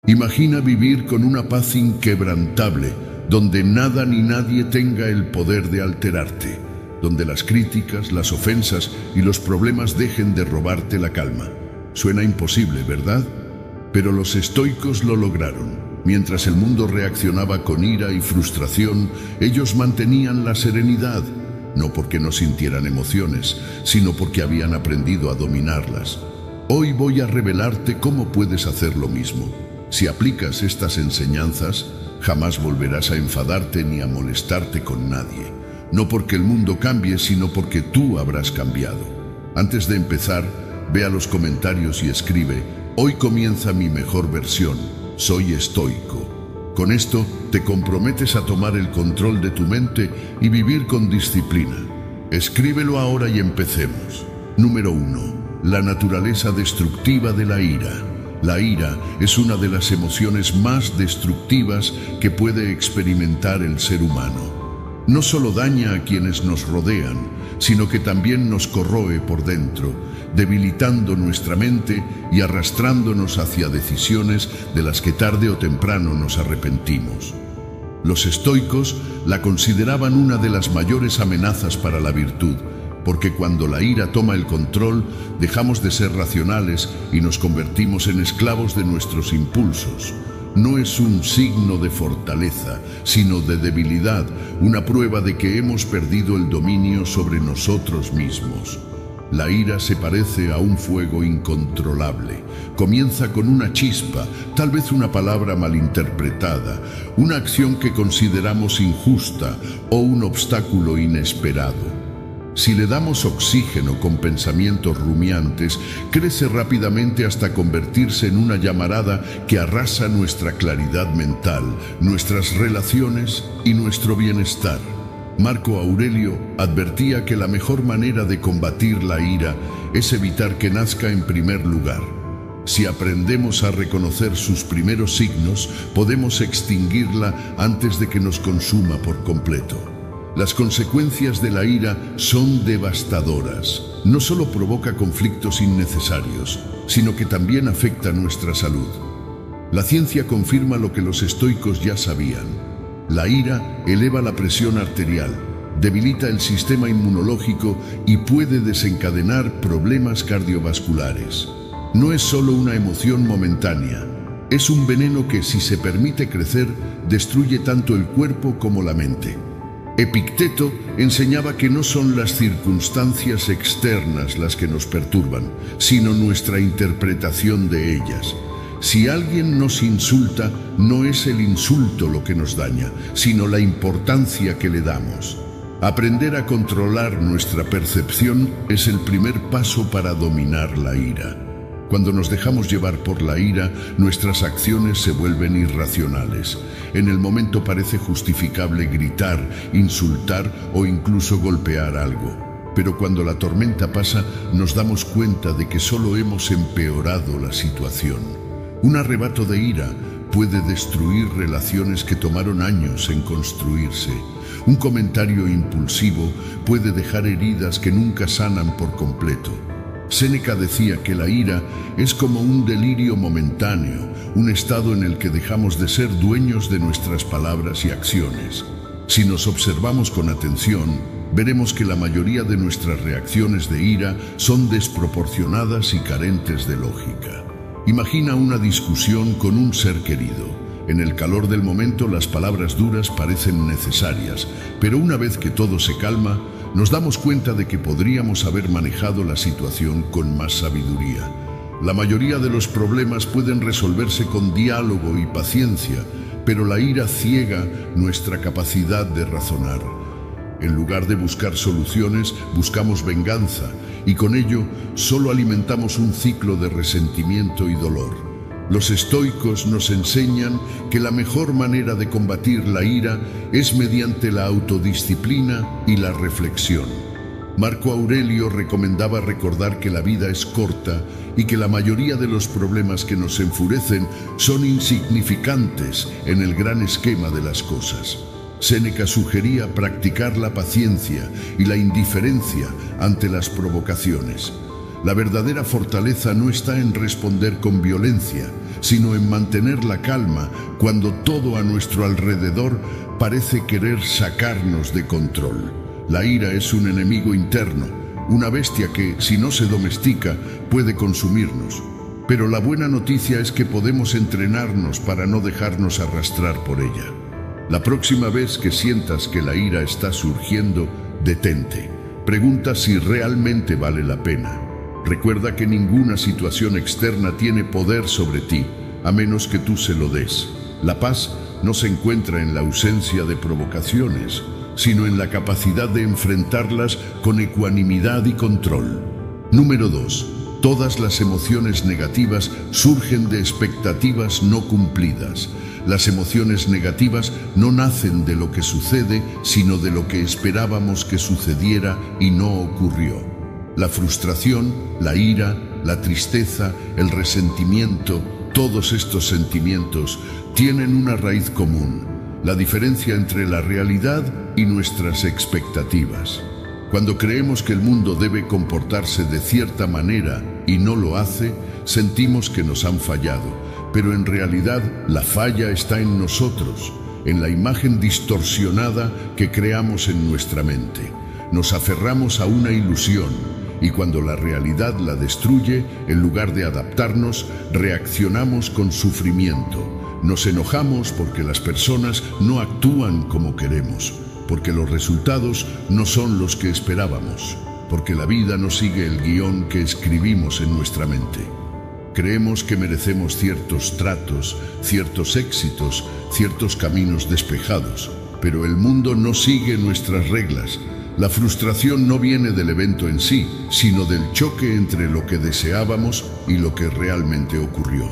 Imagina vivir con una paz inquebrantable, donde nada ni nadie tenga el poder de alterarte, donde las críticas, las ofensas y los problemas dejen de robarte la calma. Suena imposible, ¿verdad? Pero los estoicos lo lograron. Mientras el mundo reaccionaba con ira y frustración, ellos mantenían la serenidad, no porque no sintieran emociones, sino porque habían aprendido a dominarlas. Hoy voy a revelarte cómo puedes hacer lo mismo. Si aplicas estas enseñanzas, jamás volverás a enfadarte ni a molestarte con nadie. No porque el mundo cambie, sino porque tú habrás cambiado. Antes de empezar, ve a los comentarios y escribe: hoy comienza mi mejor versión, soy estoico. Con esto te comprometes a tomar el control de tu mente y vivir con disciplina. Escríbelo ahora y empecemos. Número 1. La naturaleza destructiva de la ira. La ira es una de las emociones más destructivas que puede experimentar el ser humano. No solo daña a quienes nos rodean, sino que también nos corroe por dentro, debilitando nuestra mente y arrastrándonos hacia decisiones de las que tarde o temprano nos arrepentimos. Los estoicos la consideraban una de las mayores amenazas para la virtud, porque cuando la ira toma el control, dejamos de ser racionales y nos convertimos en esclavos de nuestros impulsos. No es un signo de fortaleza, sino de debilidad, una prueba de que hemos perdido el dominio sobre nosotros mismos. La ira se parece a un fuego incontrolable. Comienza con una chispa, tal vez una palabra malinterpretada, una acción que consideramos injusta o un obstáculo inesperado. Si le damos oxígeno con pensamientos rumiantes, crece rápidamente hasta convertirse en una llamarada que arrasa nuestra claridad mental, nuestras relaciones y nuestro bienestar. Marco Aurelio advertía que la mejor manera de combatir la ira es evitar que nazca en primer lugar. Si aprendemos a reconocer sus primeros signos, podemos extinguirla antes de que nos consuma por completo. Las consecuencias de la ira son devastadoras. No solo provoca conflictos innecesarios, sino que también afecta nuestra salud. La ciencia confirma lo que los estoicos ya sabían. La ira eleva la presión arterial, debilita el sistema inmunológico y puede desencadenar problemas cardiovasculares. No es solo una emoción momentánea, es un veneno que, si se permite crecer, destruye tanto el cuerpo como la mente. Epicteto enseñaba que no son las circunstancias externas las que nos perturban, sino nuestra interpretación de ellas. Si alguien nos insulta, no es el insulto lo que nos daña, sino la importancia que le damos. Aprender a controlar nuestra percepción es el primer paso para dominar la ira. Cuando nos dejamos llevar por la ira, nuestras acciones se vuelven irracionales. En el momento parece justificable gritar, insultar o incluso golpear algo. Pero cuando la tormenta pasa, nos damos cuenta de que solo hemos empeorado la situación. Un arrebato de ira puede destruir relaciones que tomaron años en construirse. Un comentario impulsivo puede dejar heridas que nunca sanan por completo. Séneca decía que la ira es como un delirio momentáneo, un estado en el que dejamos de ser dueños de nuestras palabras y acciones. Si nos observamos con atención, veremos que la mayoría de nuestras reacciones de ira son desproporcionadas y carentes de lógica. Imagina una discusión con un ser querido. En el calor del momento, las palabras duras parecen necesarias, pero una vez que todo se calma, nos damos cuenta de que podríamos haber manejado la situación con más sabiduría. La mayoría de los problemas pueden resolverse con diálogo y paciencia, pero la ira ciega nuestra capacidad de razonar. En lugar de buscar soluciones, buscamos venganza, y con ello solo alimentamos un ciclo de resentimiento y dolor. Los estoicos nos enseñan que la mejor manera de combatir la ira es mediante la autodisciplina y la reflexión. Marco Aurelio recomendaba recordar que la vida es corta y que la mayoría de los problemas que nos enfurecen son insignificantes en el gran esquema de las cosas. Séneca sugería practicar la paciencia y la indiferencia ante las provocaciones. La verdadera fortaleza no está en responder con violencia, sino en mantener la calma cuando todo a nuestro alrededor parece querer sacarnos de control. La ira es un enemigo interno, una bestia que, si no se domestica, puede consumirnos. Pero la buena noticia es que podemos entrenarnos para no dejarnos arrastrar por ella. La próxima vez que sientas que la ira está surgiendo, detente. Pregunta si realmente vale la pena. Recuerda que ninguna situación externa tiene poder sobre ti, a menos que tú se lo des. La paz no se encuentra en la ausencia de provocaciones, sino en la capacidad de enfrentarlas con ecuanimidad y control. Número 2. Todas las emociones negativas surgen de expectativas no cumplidas. Las emociones negativas no nacen de lo que sucede, sino de lo que esperábamos que sucediera y no ocurrió. La frustración, la ira, la tristeza, el resentimiento, todos estos sentimientos tienen una raíz común: la diferencia entre la realidad y nuestras expectativas. Cuando creemos que el mundo debe comportarse de cierta manera y no lo hace, sentimos que nos han fallado, pero en realidad la falla está en nosotros, en la imagen distorsionada que creamos en nuestra mente. Nos aferramos a una ilusión, y cuando la realidad la destruye, en lugar de adaptarnos, reaccionamos con sufrimiento. Nos enojamos porque las personas no actúan como queremos, porque los resultados no son los que esperábamos, porque la vida no sigue el guión que escribimos en nuestra mente. Creemos que merecemos ciertos tratos, ciertos éxitos, ciertos caminos despejados, pero el mundo no sigue nuestras reglas. La frustración no viene del evento en sí, sino del choque entre lo que deseábamos y lo que realmente ocurrió.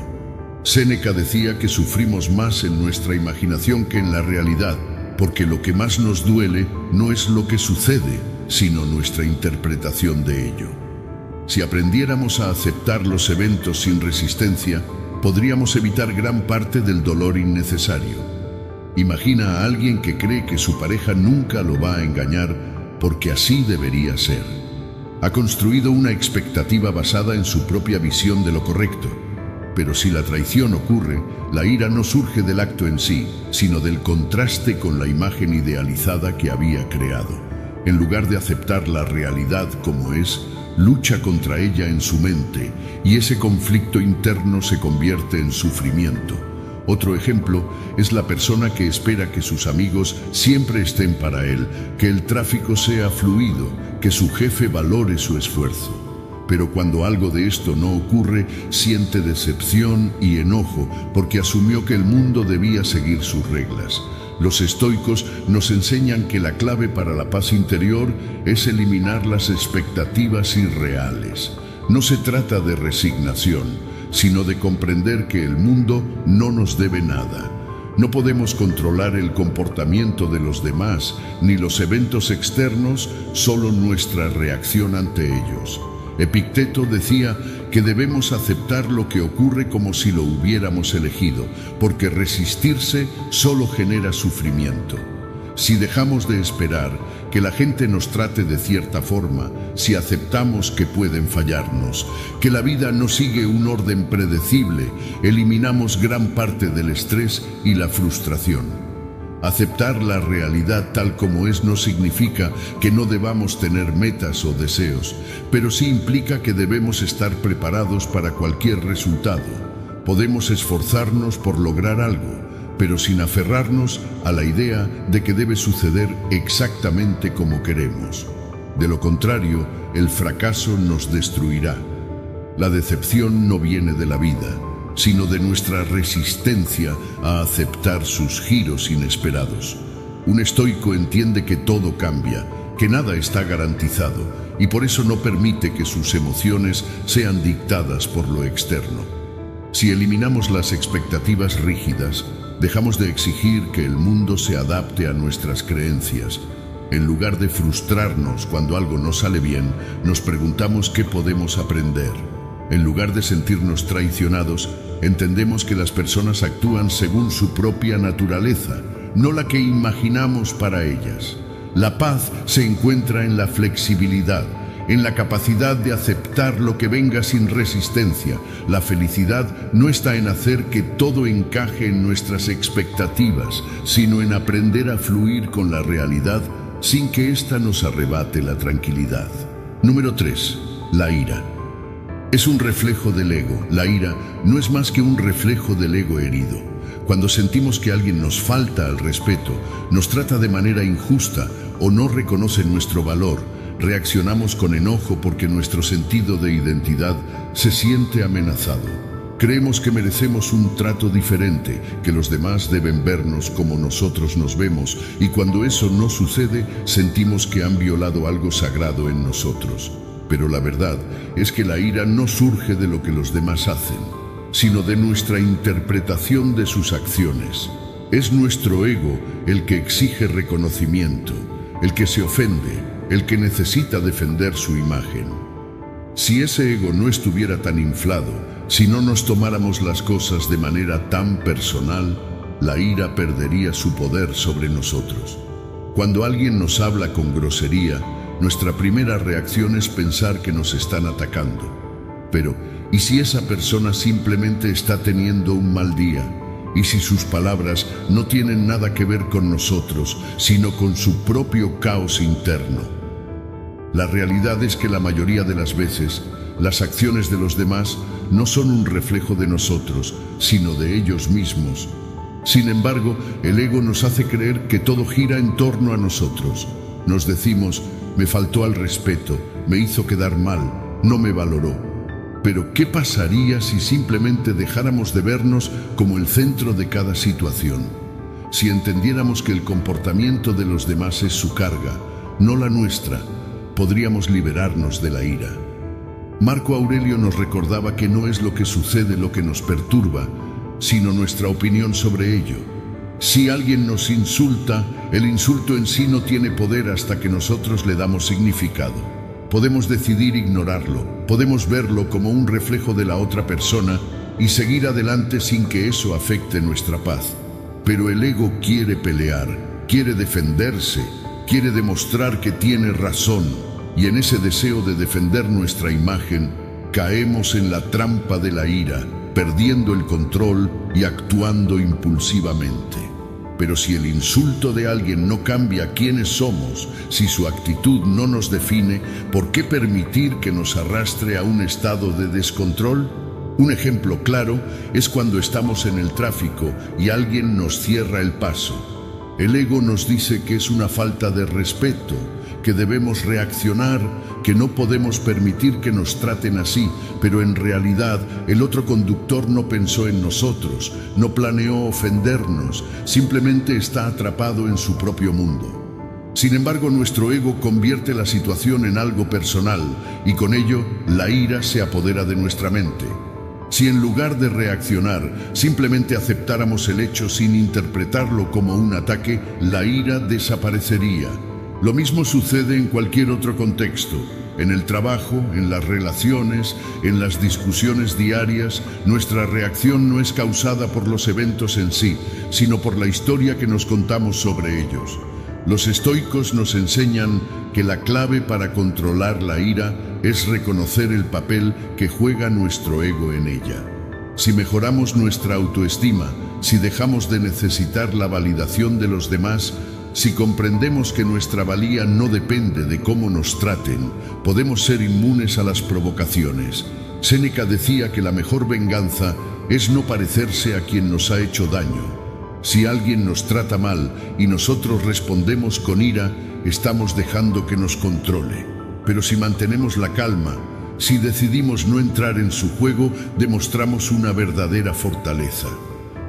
Séneca decía que sufrimos más en nuestra imaginación que en la realidad, porque lo que más nos duele no es lo que sucede, sino nuestra interpretación de ello. Si aprendiéramos a aceptar los eventos sin resistencia, podríamos evitar gran parte del dolor innecesario. Imagina a alguien que cree que su pareja nunca lo va a engañar porque así debería ser. Ha construido una expectativa basada en su propia visión de lo correcto. Pero si la traición ocurre, la ira no surge del acto en sí, sino del contraste con la imagen idealizada que había creado. En lugar de aceptar la realidad como es, lucha contra ella en su mente, y ese conflicto interno se convierte en sufrimiento. Otro ejemplo es la persona que espera que sus amigos siempre estén para él, que el tráfico sea fluido, que su jefe valore su esfuerzo. Pero cuando algo de esto no ocurre, siente decepción y enojo porque asumió que el mundo debía seguir sus reglas. Los estoicos nos enseñan que la clave para la paz interior es eliminar las expectativas irreales. No se trata de resignación, sino de comprender que el mundo no nos debe nada. No podemos controlar el comportamiento de los demás, ni los eventos externos, solo nuestra reacción ante ellos. Epicteto decía que debemos aceptar lo que ocurre como si lo hubiéramos elegido, porque resistirse solo genera sufrimiento. Si dejamos de esperar que la gente nos trate de cierta forma, si aceptamos que pueden fallarnos, que la vida no sigue un orden predecible, eliminamos gran parte del estrés y la frustración. Aceptar la realidad tal como es no significa que no debamos tener metas o deseos, pero sí implica que debemos estar preparados para cualquier resultado. Podemos esforzarnos por lograr algo, pero sin aferrarnos a la idea de que debe suceder exactamente como queremos. De lo contrario, el fracaso nos destruirá. La decepción no viene de la vida, sino de nuestra resistencia a aceptar sus giros inesperados. Un estoico entiende que todo cambia, que nada está garantizado, y por eso no permite que sus emociones sean dictadas por lo externo. Si eliminamos las expectativas rígidas, dejamos de exigir que el mundo se adapte a nuestras creencias. En lugar de frustrarnos cuando algo no sale bien, nos preguntamos qué podemos aprender. En lugar de sentirnos traicionados, entendemos que las personas actúan según su propia naturaleza, no la que imaginamos para ellas. La paz se encuentra en la flexibilidad, en la capacidad de aceptar lo que venga sin resistencia. La felicidad no está en hacer que todo encaje en nuestras expectativas, sino en aprender a fluir con la realidad sin que ésta nos arrebate la tranquilidad. Número 3. La ira. Es un reflejo del ego. La ira no es más que un reflejo del ego herido. Cuando sentimos que alguien nos falta al respeto, nos trata de manera injusta o no reconoce nuestro valor, reaccionamos con enojo porque nuestro sentido de identidad se siente amenazado. Creemos que merecemos un trato diferente, que los demás deben vernos como nosotros nos vemos, y cuando eso no sucede, sentimos que han violado algo sagrado en nosotros. Pero la verdad es que la ira no surge de lo que los demás hacen, sino de nuestra interpretación de sus acciones. Es nuestro ego el que exige reconocimiento, el que se ofende, el que necesita defender su imagen. Si ese ego no estuviera tan inflado, si no nos tomáramos las cosas de manera tan personal, la ira perdería su poder sobre nosotros. Cuando alguien nos habla con grosería, nuestra primera reacción es pensar que nos están atacando. Pero, ¿y si esa persona simplemente está teniendo un mal día? ¿Y si sus palabras no tienen nada que ver con nosotros, sino con su propio caos interno? La realidad es que la mayoría de las veces, las acciones de los demás no son un reflejo de nosotros, sino de ellos mismos. Sin embargo, el ego nos hace creer que todo gira en torno a nosotros. Nos decimos, me faltó al respeto, me hizo quedar mal, no me valoró. Pero, ¿qué pasaría si simplemente dejáramos de vernos como el centro de cada situación? Si entendiéramos que el comportamiento de los demás es su carga, no la nuestra, podríamos liberarnos de la ira. Marco Aurelio nos recordaba que no es lo que sucede lo que nos perturba, sino nuestra opinión sobre ello. Si alguien nos insulta, el insulto en sí no tiene poder hasta que nosotros le damos significado. Podemos decidir ignorarlo, podemos verlo como un reflejo de la otra persona y seguir adelante sin que eso afecte nuestra paz. Pero el ego quiere pelear, quiere defenderse, quiere demostrar que tiene razón, y en ese deseo de defender nuestra imagen, caemos en la trampa de la ira, perdiendo el control y actuando impulsivamente. Pero si el insulto de alguien no cambia quiénes somos, si su actitud no nos define, ¿por qué permitir que nos arrastre a un estado de descontrol? Un ejemplo claro es cuando estamos en el tráfico y alguien nos cierra el paso. El ego nos dice que es una falta de respeto, que debemos reaccionar, que no podemos permitir que nos traten así, pero en realidad el otro conductor no pensó en nosotros, no planeó ofendernos, simplemente está atrapado en su propio mundo. Sin embargo, nuestro ego convierte la situación en algo personal y con ello la ira se apodera de nuestra mente. Si en lugar de reaccionar, simplemente aceptáramos el hecho sin interpretarlo como un ataque, la ira desaparecería. Lo mismo sucede en cualquier otro contexto. En el trabajo, en las relaciones, en las discusiones diarias, nuestra reacción no es causada por los eventos en sí, sino por la historia que nos contamos sobre ellos. Los estoicos nos enseñan que la clave para controlar la ira es reconocer el papel que juega nuestro ego en ella. Si mejoramos nuestra autoestima, si dejamos de necesitar la validación de los demás, si comprendemos que nuestra valía no depende de cómo nos traten, podemos ser inmunes a las provocaciones. Séneca decía que la mejor venganza es no parecerse a quien nos ha hecho daño. Si alguien nos trata mal y nosotros respondemos con ira, estamos dejando que nos controle. Pero si mantenemos la calma, si decidimos no entrar en su juego, demostramos una verdadera fortaleza.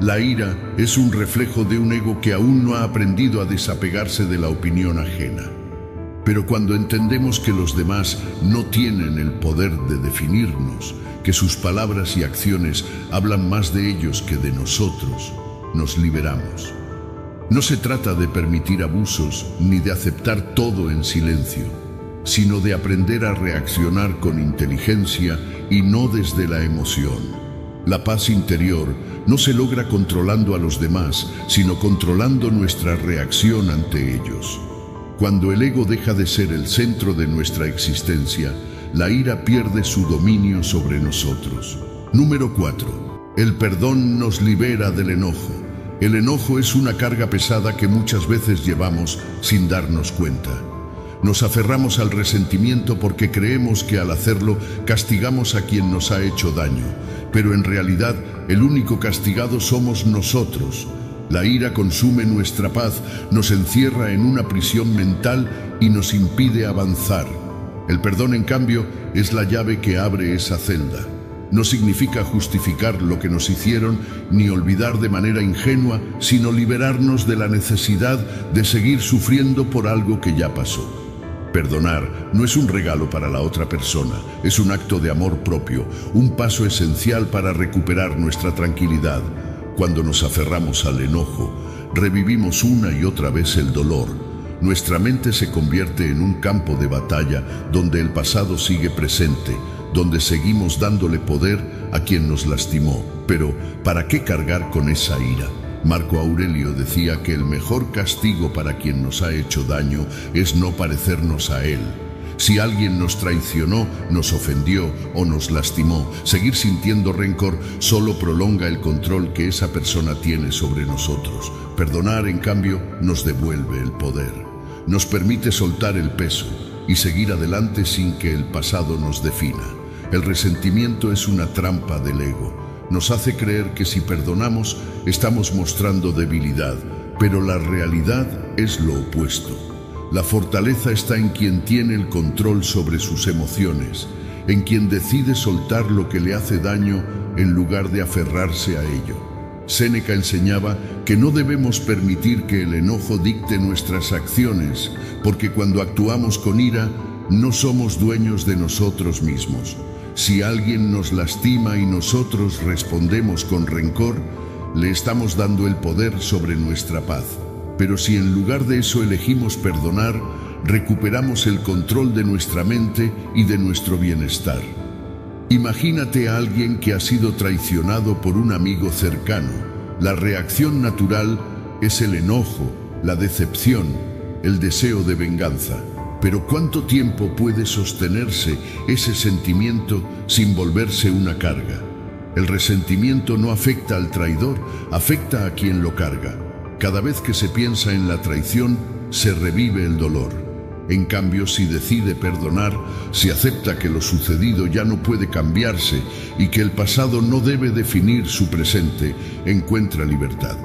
La ira es un reflejo de un ego que aún no ha aprendido a desapegarse de la opinión ajena. Pero cuando entendemos que los demás no tienen el poder de definirnos, que sus palabras y acciones hablan más de ellos que de nosotros, nos liberamos. No se trata de permitir abusos ni de aceptar todo en silencio, sino de aprender a reaccionar con inteligencia y no desde la emoción. La paz interior no se logra controlando a los demás, sino controlando nuestra reacción ante ellos. Cuando el ego deja de ser el centro de nuestra existencia, la ira pierde su dominio sobre nosotros. Número 4. El perdón nos libera del enojo. El enojo es una carga pesada que muchas veces llevamos sin darnos cuenta. Nos aferramos al resentimiento porque creemos que al hacerlo castigamos a quien nos ha hecho daño, pero en realidad el único castigado somos nosotros. La ira consume nuestra paz, nos encierra en una prisión mental y nos impide avanzar. El perdón, en cambio, es la llave que abre esa celda. No significa justificar lo que nos hicieron ni olvidar de manera ingenua, sino liberarnos de la necesidad de seguir sufriendo por algo que ya pasó. Perdonar no es un regalo para la otra persona, es un acto de amor propio, un paso esencial para recuperar nuestra tranquilidad. Cuando nos aferramos al enojo, revivimos una y otra vez el dolor. Nuestra mente se convierte en un campo de batalla donde el pasado sigue presente, donde seguimos dándole poder a quien nos lastimó. Pero, ¿para qué cargar con esa ira? Marco Aurelio decía que el mejor castigo para quien nos ha hecho daño es no parecernos a él. Si alguien nos traicionó, nos ofendió o nos lastimó, seguir sintiendo rencor solo prolonga el control que esa persona tiene sobre nosotros. Perdonar, en cambio, nos devuelve el poder. Nos permite soltar el peso y seguir adelante sin que el pasado nos defina. El resentimiento es una trampa del ego. Nos hace creer que si perdonamos estamos mostrando debilidad, pero la realidad es lo opuesto. La fortaleza está en quien tiene el control sobre sus emociones, en quien decide soltar lo que le hace daño en lugar de aferrarse a ello. Séneca enseñaba que no debemos permitir que el enojo dicte nuestras acciones, porque cuando actuamos con ira no somos dueños de nosotros mismos. Si alguien nos lastima y nosotros respondemos con rencor, le estamos dando el poder sobre nuestra paz. Pero si en lugar de eso elegimos perdonar, recuperamos el control de nuestra mente y de nuestro bienestar. Imagínate a alguien que ha sido traicionado por un amigo cercano. La reacción natural es el enojo, la decepción, el deseo de venganza. Pero ¿cuánto tiempo puede sostenerse ese sentimiento sin volverse una carga? El resentimiento no afecta al traidor, afecta a quien lo carga. Cada vez que se piensa en la traición, se revive el dolor. En cambio, si decide perdonar, si acepta que lo sucedido ya no puede cambiarse y que el pasado no debe definir su presente, encuentra libertad.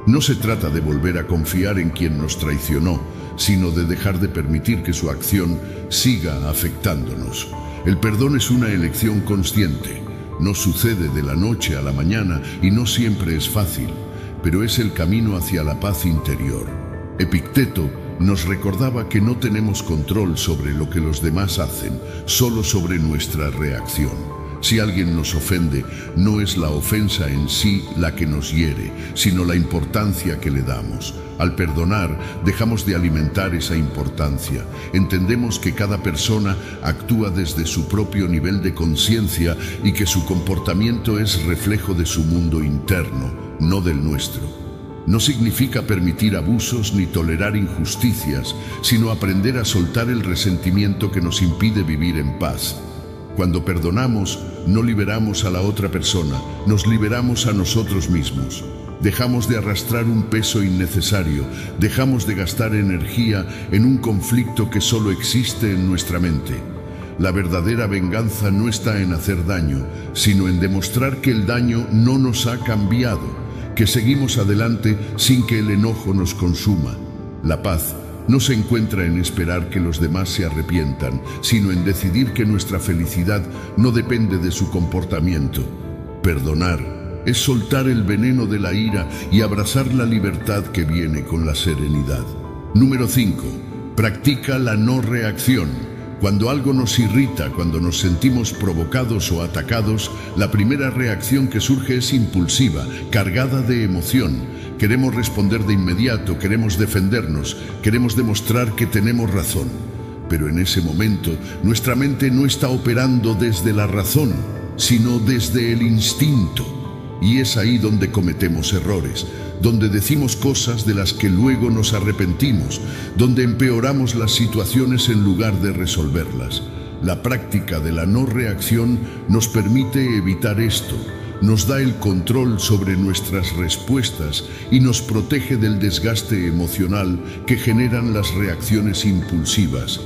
No se trata de volver a confiar en quien nos traicionó, sino de dejar de permitir que su acción siga afectándonos. El perdón es una elección consciente. No sucede de la noche a la mañana y no siempre es fácil, pero es el camino hacia la paz interior. Epicteto nos recordaba que no tenemos control sobre lo que los demás hacen, solo sobre nuestra reacción. Si alguien nos ofende, no es la ofensa en sí la que nos hiere, sino la importancia que le damos. Al perdonar, dejamos de alimentar esa importancia. Entendemos que cada persona actúa desde su propio nivel de conciencia y que su comportamiento es reflejo de su mundo interno, no del nuestro. No significa permitir abusos ni tolerar injusticias, sino aprender a soltar el resentimiento que nos impide vivir en paz. Cuando perdonamos, no liberamos a la otra persona, nos liberamos a nosotros mismos. Dejamos de arrastrar un peso innecesario, dejamos de gastar energía en un conflicto que solo existe en nuestra mente. La verdadera venganza no está en hacer daño, sino en demostrar que el daño no nos ha cambiado, que seguimos adelante sin que el enojo nos consuma. La paz no se encuentra en esperar que los demás se arrepientan, sino en decidir que nuestra felicidad no depende de su comportamiento. Perdonar es soltar el veneno de la ira y abrazar la libertad que viene con la serenidad. Número 5. Practica la no reacción. Cuando algo nos irrita, cuando nos sentimos provocados o atacados, la primera reacción que surge es impulsiva, cargada de emoción. Queremos responder de inmediato, queremos defendernos, queremos demostrar que tenemos razón. Pero en ese momento, nuestra mente no está operando desde la razón, sino desde el instinto. Y es ahí donde cometemos errores, donde decimos cosas de las que luego nos arrepentimos, donde empeoramos las situaciones en lugar de resolverlas. La práctica de la no reacción nos permite evitar esto, nos da el control sobre nuestras respuestas y nos protege del desgaste emocional que generan las reacciones impulsivas.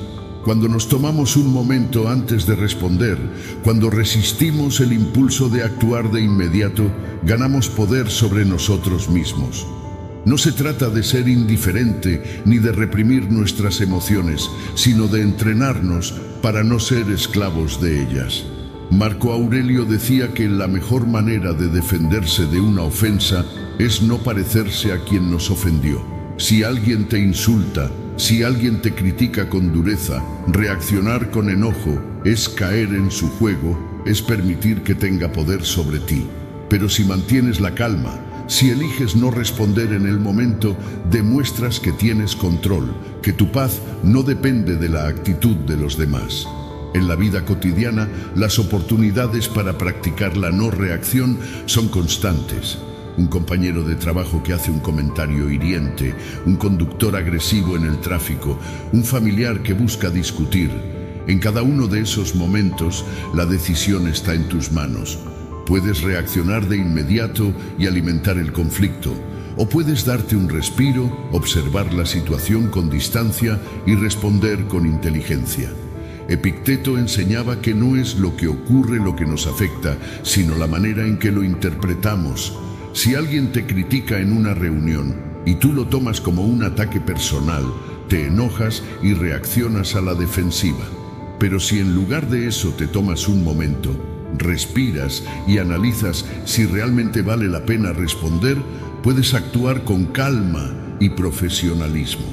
Cuando nos tomamos un momento antes de responder, cuando resistimos el impulso de actuar de inmediato, ganamos poder sobre nosotros mismos. No se trata de ser indiferente ni de reprimir nuestras emociones, sino de entrenarnos para no ser esclavos de ellas. Marco Aurelio decía que la mejor manera de defenderse de una ofensa es no parecerse a quien nos ofendió. Si alguien te insulta, si alguien te critica con dureza, reaccionar con enojo es caer en su juego, es permitir que tenga poder sobre ti. Pero si mantienes la calma, si eliges no responder en el momento, demuestras que tienes control, que tu paz no depende de la actitud de los demás. En la vida cotidiana, las oportunidades para practicar la no reacción son constantes. Un compañero de trabajo que hace un comentario hiriente, un conductor agresivo en el tráfico, un familiar que busca discutir. En cada uno de esos momentos, la decisión está en tus manos. Puedes reaccionar de inmediato y alimentar el conflicto, o puedes darte un respiro, observar la situación con distancia y responder con inteligencia. Epicteto enseñaba que no es lo que ocurre lo que nos afecta, sino la manera en que lo interpretamos. Si alguien te critica en una reunión y tú lo tomas como un ataque personal, te enojas y reaccionas a la defensiva. Pero si en lugar de eso te tomas un momento, respiras y analizas si realmente vale la pena responder, puedes actuar con calma y profesionalismo,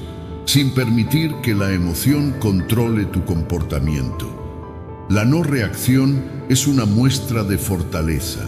sin permitir que la emoción controle tu comportamiento. La no reacción es una muestra de fortaleza.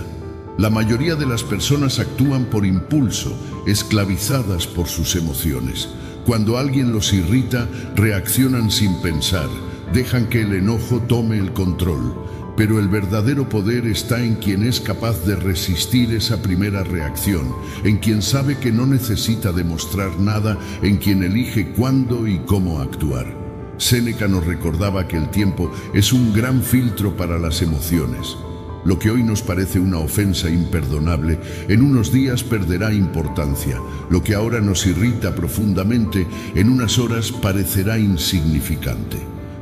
La mayoría de las personas actúan por impulso, esclavizadas por sus emociones. Cuando alguien los irrita, reaccionan sin pensar, dejan que el enojo tome el control. Pero el verdadero poder está en quien es capaz de resistir esa primera reacción, en quien sabe que no necesita demostrar nada, en quien elige cuándo y cómo actuar. Séneca nos recordaba que el tiempo es un gran filtro para las emociones. Lo que hoy nos parece una ofensa imperdonable, en unos días perderá importancia. Lo que ahora nos irrita profundamente, en unas horas parecerá insignificante.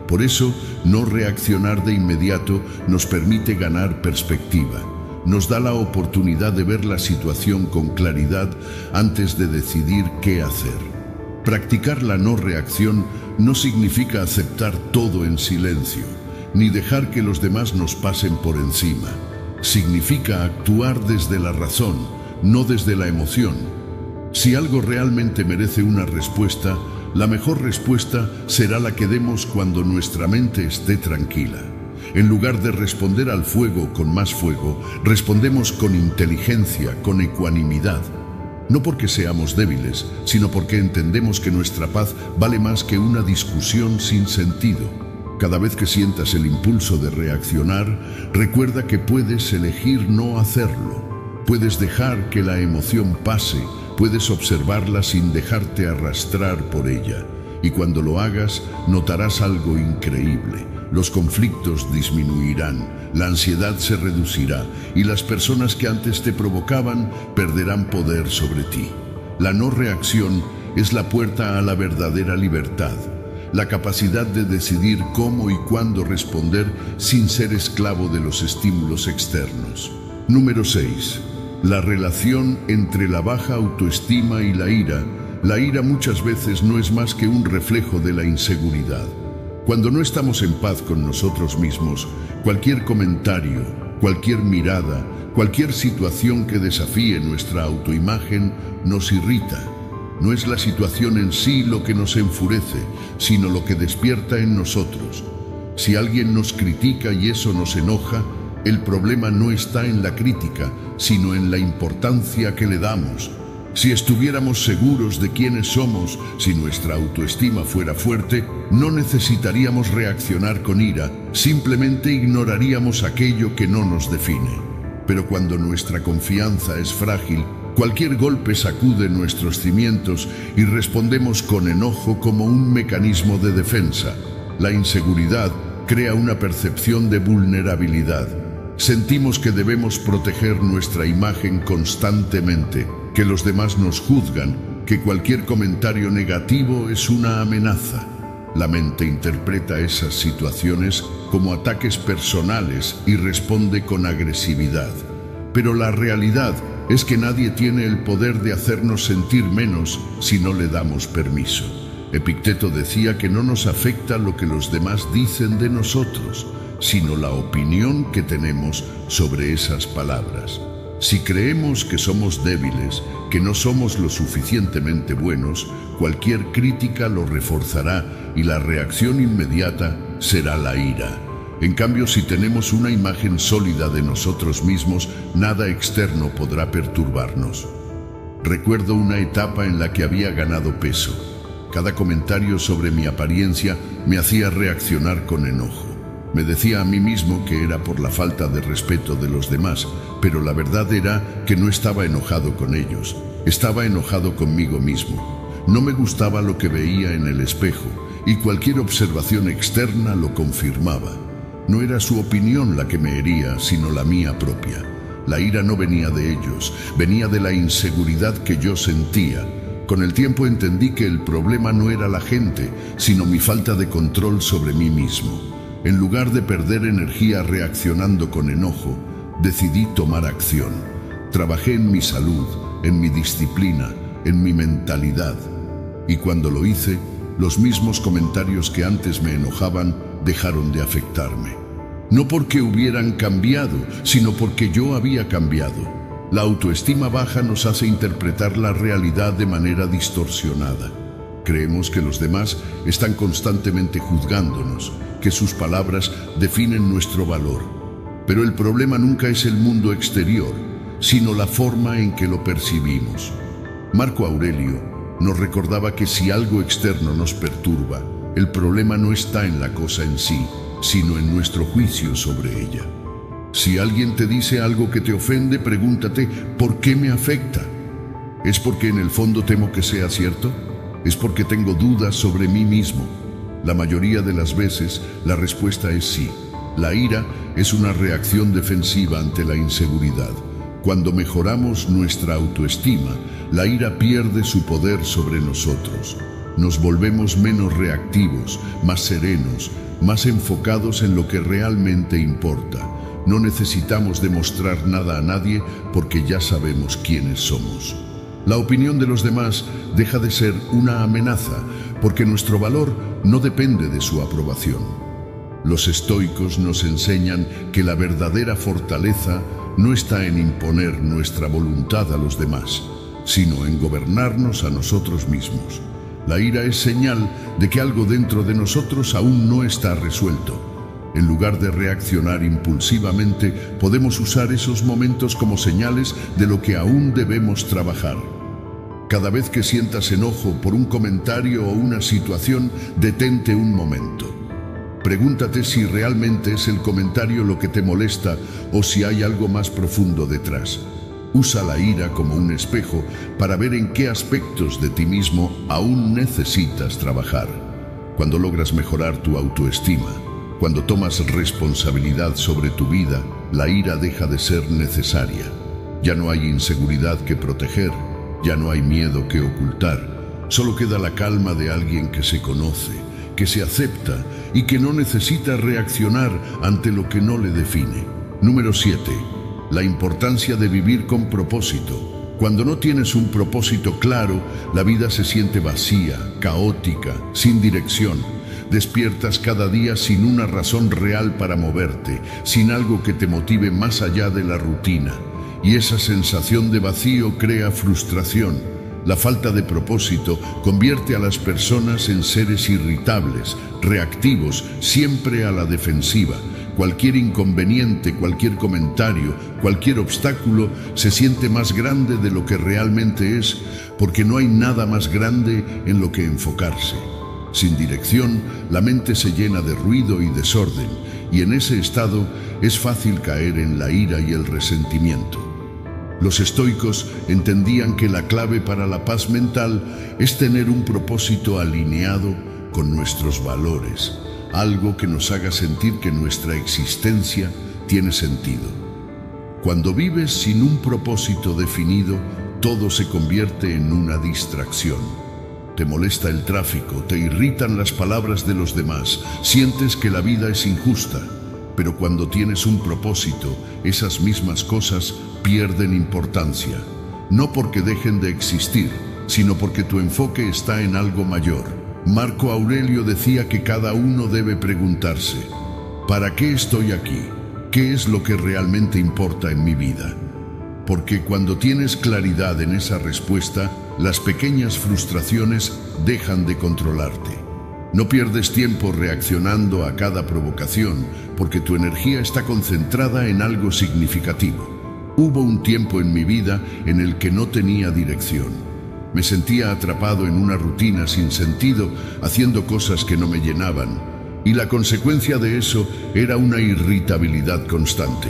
Por eso, no reaccionar de inmediato nos permite ganar perspectiva. Nos da la oportunidad de ver la situación con claridad antes de decidir qué hacer. Practicar la no reacción no significa aceptar todo en silencio, ni dejar que los demás nos pasen por encima. Significa actuar desde la razón, no desde la emoción. Si algo realmente merece una respuesta, la mejor respuesta será la que demos cuando nuestra mente esté tranquila. En lugar de responder al fuego con más fuego, respondemos con inteligencia, con ecuanimidad. No porque seamos débiles, sino porque entendemos que nuestra paz vale más que una discusión sin sentido. Cada vez que sientas el impulso de reaccionar, recuerda que puedes elegir no hacerlo. Puedes dejar que la emoción pase, puedes observarla sin dejarte arrastrar por ella. Y cuando lo hagas, notarás algo increíble. Los conflictos disminuirán, la ansiedad se reducirá y las personas que antes te provocaban perderán poder sobre ti. La no reacción es la puerta a la verdadera libertad, la capacidad de decidir cómo y cuándo responder sin ser esclavo de los estímulos externos. Número 6. La relación entre la baja autoestima y la ira. La ira muchas veces no es más que un reflejo de la inseguridad. Cuando no estamos en paz con nosotros mismos, cualquier comentario, cualquier mirada, cualquier situación que desafíe nuestra autoimagen nos irrita. No es la situación en sí lo que nos enfurece, sino lo que despierta en nosotros. Si alguien nos critica y eso nos enoja, el problema no está en la crítica, sino en la importancia que le damos. Si estuviéramos seguros de quiénes somos, si nuestra autoestima fuera fuerte, no necesitaríamos reaccionar con ira, simplemente ignoraríamos aquello que no nos define. Pero cuando nuestra confianza es frágil, cualquier golpe sacude nuestros cimientos y respondemos con enojo como un mecanismo de defensa. La inseguridad crea una percepción de vulnerabilidad. Sentimos que debemos proteger nuestra imagen constantemente, que los demás nos juzgan, que cualquier comentario negativo es una amenaza. La mente interpreta esas situaciones como ataques personales y responde con agresividad. Pero la realidad es que nadie tiene el poder de hacernos sentir menos si no le damos permiso. Epicteto decía que no nos afecta lo que los demás dicen de nosotros, sino la opinión que tenemos sobre esas palabras. Si creemos que somos débiles, que no somos lo suficientemente buenos, cualquier crítica lo reforzará y la reacción inmediata será la ira. En cambio, si tenemos una imagen sólida de nosotros mismos, nada externo podrá perturbarnos. Recuerdo una etapa en la que había ganado peso. Cada comentario sobre mi apariencia me hacía reaccionar con enojo. Me decía a mí mismo que era por la falta de respeto de los demás, pero la verdad era que no estaba enojado con ellos. Estaba enojado conmigo mismo. No me gustaba lo que veía en el espejo, y cualquier observación externa lo confirmaba. No era su opinión la que me hería, sino la mía propia. La ira no venía de ellos, venía de la inseguridad que yo sentía. Con el tiempo entendí que el problema no era la gente, sino mi falta de control sobre mí mismo. En lugar de perder energía reaccionando con enojo, decidí tomar acción. Trabajé en mi salud, en mi disciplina, en mi mentalidad. Y cuando lo hice, los mismos comentarios que antes me enojaban dejaron de afectarme. No porque hubieran cambiado, sino porque yo había cambiado. La autoestima baja nos hace interpretar la realidad de manera distorsionada. Creemos que los demás están constantemente juzgándonos, que sus palabras definen nuestro valor. Pero el problema nunca es el mundo exterior, sino la forma en que lo percibimos. Marco Aurelio nos recordaba que si algo externo nos perturba, el problema no está en la cosa en sí, sino en nuestro juicio sobre ella. Si alguien te dice algo que te ofende, pregúntate, ¿por qué me afecta? ¿Es porque en el fondo temo que sea cierto? ¿Es porque tengo dudas sobre mí mismo? La mayoría de las veces, la respuesta es sí. La ira es una reacción defensiva ante la inseguridad. Cuando mejoramos nuestra autoestima, la ira pierde su poder sobre nosotros. Nos volvemos menos reactivos, más serenos, más enfocados en lo que realmente importa. No necesitamos demostrar nada a nadie porque ya sabemos quiénes somos. La opinión de los demás deja de ser una amenaza porque nuestro valor no depende de su aprobación. Los estoicos nos enseñan que la verdadera fortaleza no está en imponer nuestra voluntad a los demás, sino en gobernarnos a nosotros mismos. La ira es señal de que algo dentro de nosotros aún no está resuelto. En lugar de reaccionar impulsivamente, podemos usar esos momentos como señales de lo que aún debemos trabajar. Cada vez que sientas enojo por un comentario o una situación, detente un momento. Pregúntate si realmente es el comentario lo que te molesta o si hay algo más profundo detrás. Usa la ira como un espejo para ver en qué aspectos de ti mismo aún necesitas trabajar. Cuando logras mejorar tu autoestima, cuando tomas responsabilidad sobre tu vida, la ira deja de ser necesaria. Ya no hay inseguridad que proteger, ya no hay miedo que ocultar. Solo queda la calma de alguien que se conoce, que se acepta y que no necesita reaccionar ante lo que no le define. Número 7. La importancia de vivir con propósito. Cuando no tienes un propósito claro, la vida se siente vacía, caótica, sin dirección. Despiertas cada día sin una razón real para moverte, sin algo que te motive más allá de la rutina. Y esa sensación de vacío crea frustración. La falta de propósito convierte a las personas en seres irritables, reactivos, siempre a la defensiva. Cualquier inconveniente, cualquier comentario, cualquier obstáculo se siente más grande de lo que realmente es, porque no hay nada más grande en lo que enfocarse. Sin dirección, la mente se llena de ruido y desorden, y en ese estado es fácil caer en la ira y el resentimiento. Los estoicos entendían que la clave para la paz mental es tener un propósito alineado con nuestros valores, algo que nos haga sentir que nuestra existencia tiene sentido. Cuando vives sin un propósito definido, todo se convierte en una distracción. Te molesta el tráfico, te irritan las palabras de los demás, sientes que la vida es injusta. Pero cuando tienes un propósito, esas mismas cosas pierden importancia. No porque dejen de existir, sino porque tu enfoque está en algo mayor. Marco Aurelio decía que cada uno debe preguntarse: ¿para qué estoy aquí? ¿Qué es lo que realmente importa en mi vida? Porque cuando tienes claridad en esa respuesta, las pequeñas frustraciones dejan de controlarte. No pierdes tiempo reaccionando a cada provocación, porque tu energía está concentrada en algo significativo. Hubo un tiempo en mi vida en el que no tenía dirección. Me sentía atrapado en una rutina sin sentido, haciendo cosas que no me llenaban. Y la consecuencia de eso era una irritabilidad constante.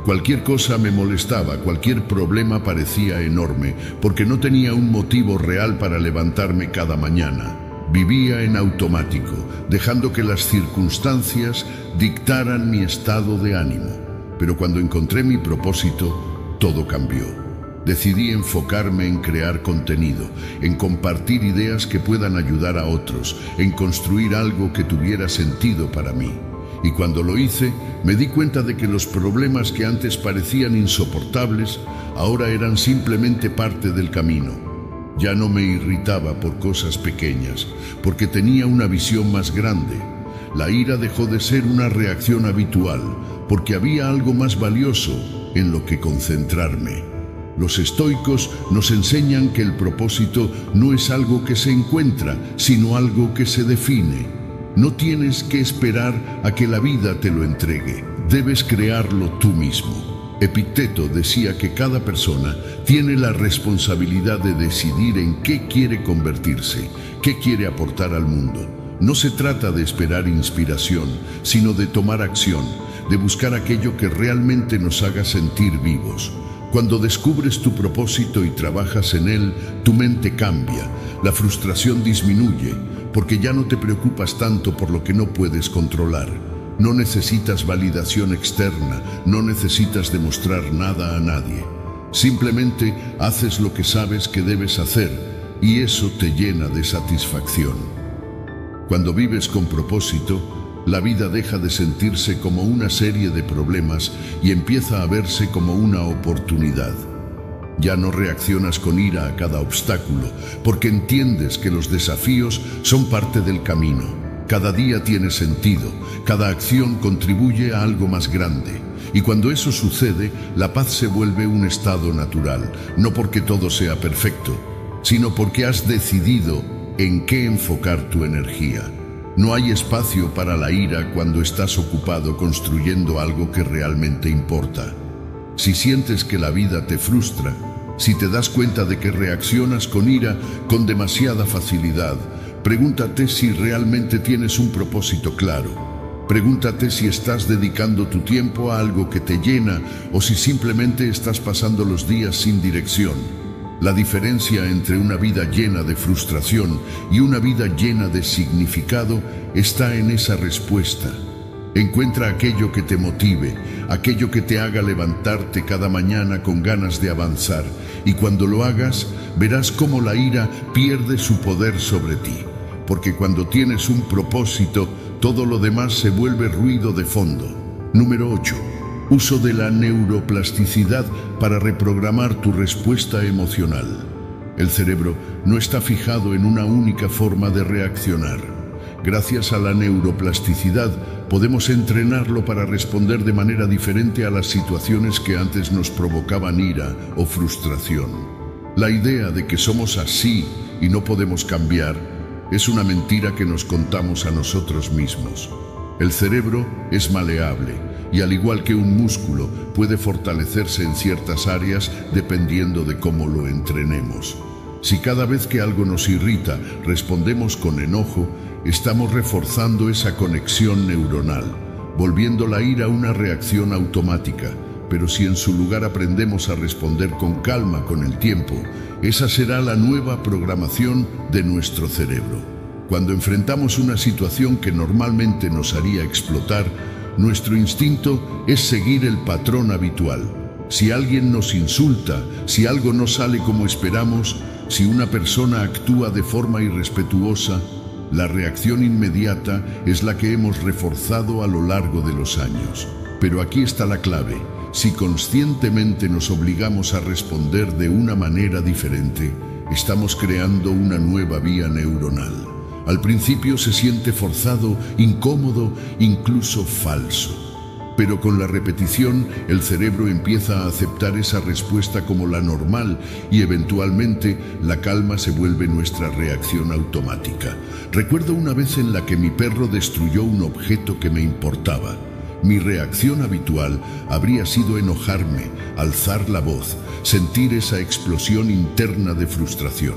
Cualquier cosa me molestaba, cualquier problema parecía enorme, porque no tenía un motivo real para levantarme cada mañana. Vivía en automático, dejando que las circunstancias dictaran mi estado de ánimo. Pero cuando encontré mi propósito, todo cambió. Decidí enfocarme en crear contenido, en compartir ideas que puedan ayudar a otros, en construir algo que tuviera sentido para mí. Y cuando lo hice, me di cuenta de que los problemas que antes parecían insoportables, ahora eran simplemente parte del camino. Ya no me irritaba por cosas pequeñas, porque tenía una visión más grande. La ira dejó de ser una reacción habitual, porque había algo más valioso en lo que concentrarme. Los estoicos nos enseñan que el propósito no es algo que se encuentra, sino algo que se define. No tienes que esperar a que la vida te lo entregue, debes crearlo tú mismo. Epicteto decía que cada persona tiene la responsabilidad de decidir en qué quiere convertirse, qué quiere aportar al mundo. No se trata de esperar inspiración, sino de tomar acción, de buscar aquello que realmente nos haga sentir vivos. Cuando descubres tu propósito y trabajas en él, tu mente cambia, la frustración disminuye, porque ya no te preocupas tanto por lo que no puedes controlar. No necesitas validación externa, no necesitas demostrar nada a nadie. Simplemente haces lo que sabes que debes hacer y eso te llena de satisfacción. Cuando vives con propósito, la vida deja de sentirse como una serie de problemas y empieza a verse como una oportunidad. Ya no reaccionas con ira a cada obstáculo, porque entiendes que los desafíos son parte del camino. Cada día tiene sentido, cada acción contribuye a algo más grande. Y cuando eso sucede, la paz se vuelve un estado natural, no porque todo sea perfecto, sino porque has decidido en qué enfocar tu energía. No hay espacio para la ira cuando estás ocupado construyendo algo que realmente importa. Si sientes que la vida te frustra, si te das cuenta de que reaccionas con ira con demasiada facilidad, pregúntate si realmente tienes un propósito claro. Pregúntate si estás dedicando tu tiempo a algo que te llena o si simplemente estás pasando los días sin dirección. La diferencia entre una vida llena de frustración y una vida llena de significado está en esa respuesta. Encuentra aquello que te motive, aquello que te haga levantarte cada mañana con ganas de avanzar, y cuando lo hagas, verás cómo la ira pierde su poder sobre ti. Porque cuando tienes un propósito, todo lo demás se vuelve ruido de fondo. Número 8. Uso de la neuroplasticidad para reprogramar tu respuesta emocional. El cerebro no está fijado en una única forma de reaccionar. Gracias a la neuroplasticidad, podemos entrenarlo para responder de manera diferente a las situaciones que antes nos provocaban ira o frustración. La idea de que somos así y no podemos cambiar es una mentira que nos contamos a nosotros mismos. El cerebro es maleable y, al igual que un músculo, puede fortalecerse en ciertas áreas dependiendo de cómo lo entrenemos. Si cada vez que algo nos irrita respondemos con enojo, estamos reforzando esa conexión neuronal. volviendo la ira una reacción automática. Pero si en su lugar aprendemos a responder con calma con el tiempo, esa será la nueva programación de nuestro cerebro. Cuando enfrentamos una situación que normalmente nos haría explotar, nuestro instinto es seguir el patrón habitual. Si alguien nos insulta, si algo no sale como esperamos, si una persona actúa de forma irrespetuosa, la reacción inmediata es la que hemos reforzado a lo largo de los años. Pero aquí está la clave. Si conscientemente nos obligamos a responder de una manera diferente, estamos creando una nueva vía neuronal. Al principio se siente forzado, incómodo, incluso falso. Pero con la repetición, el cerebro empieza a aceptar esa respuesta como la normal y eventualmente la calma se vuelve nuestra reacción automática. Recuerdo una vez en la que mi perro destruyó un objeto que me importaba. Mi reacción habitual habría sido enojarme, alzar la voz, sentir esa explosión interna de frustración.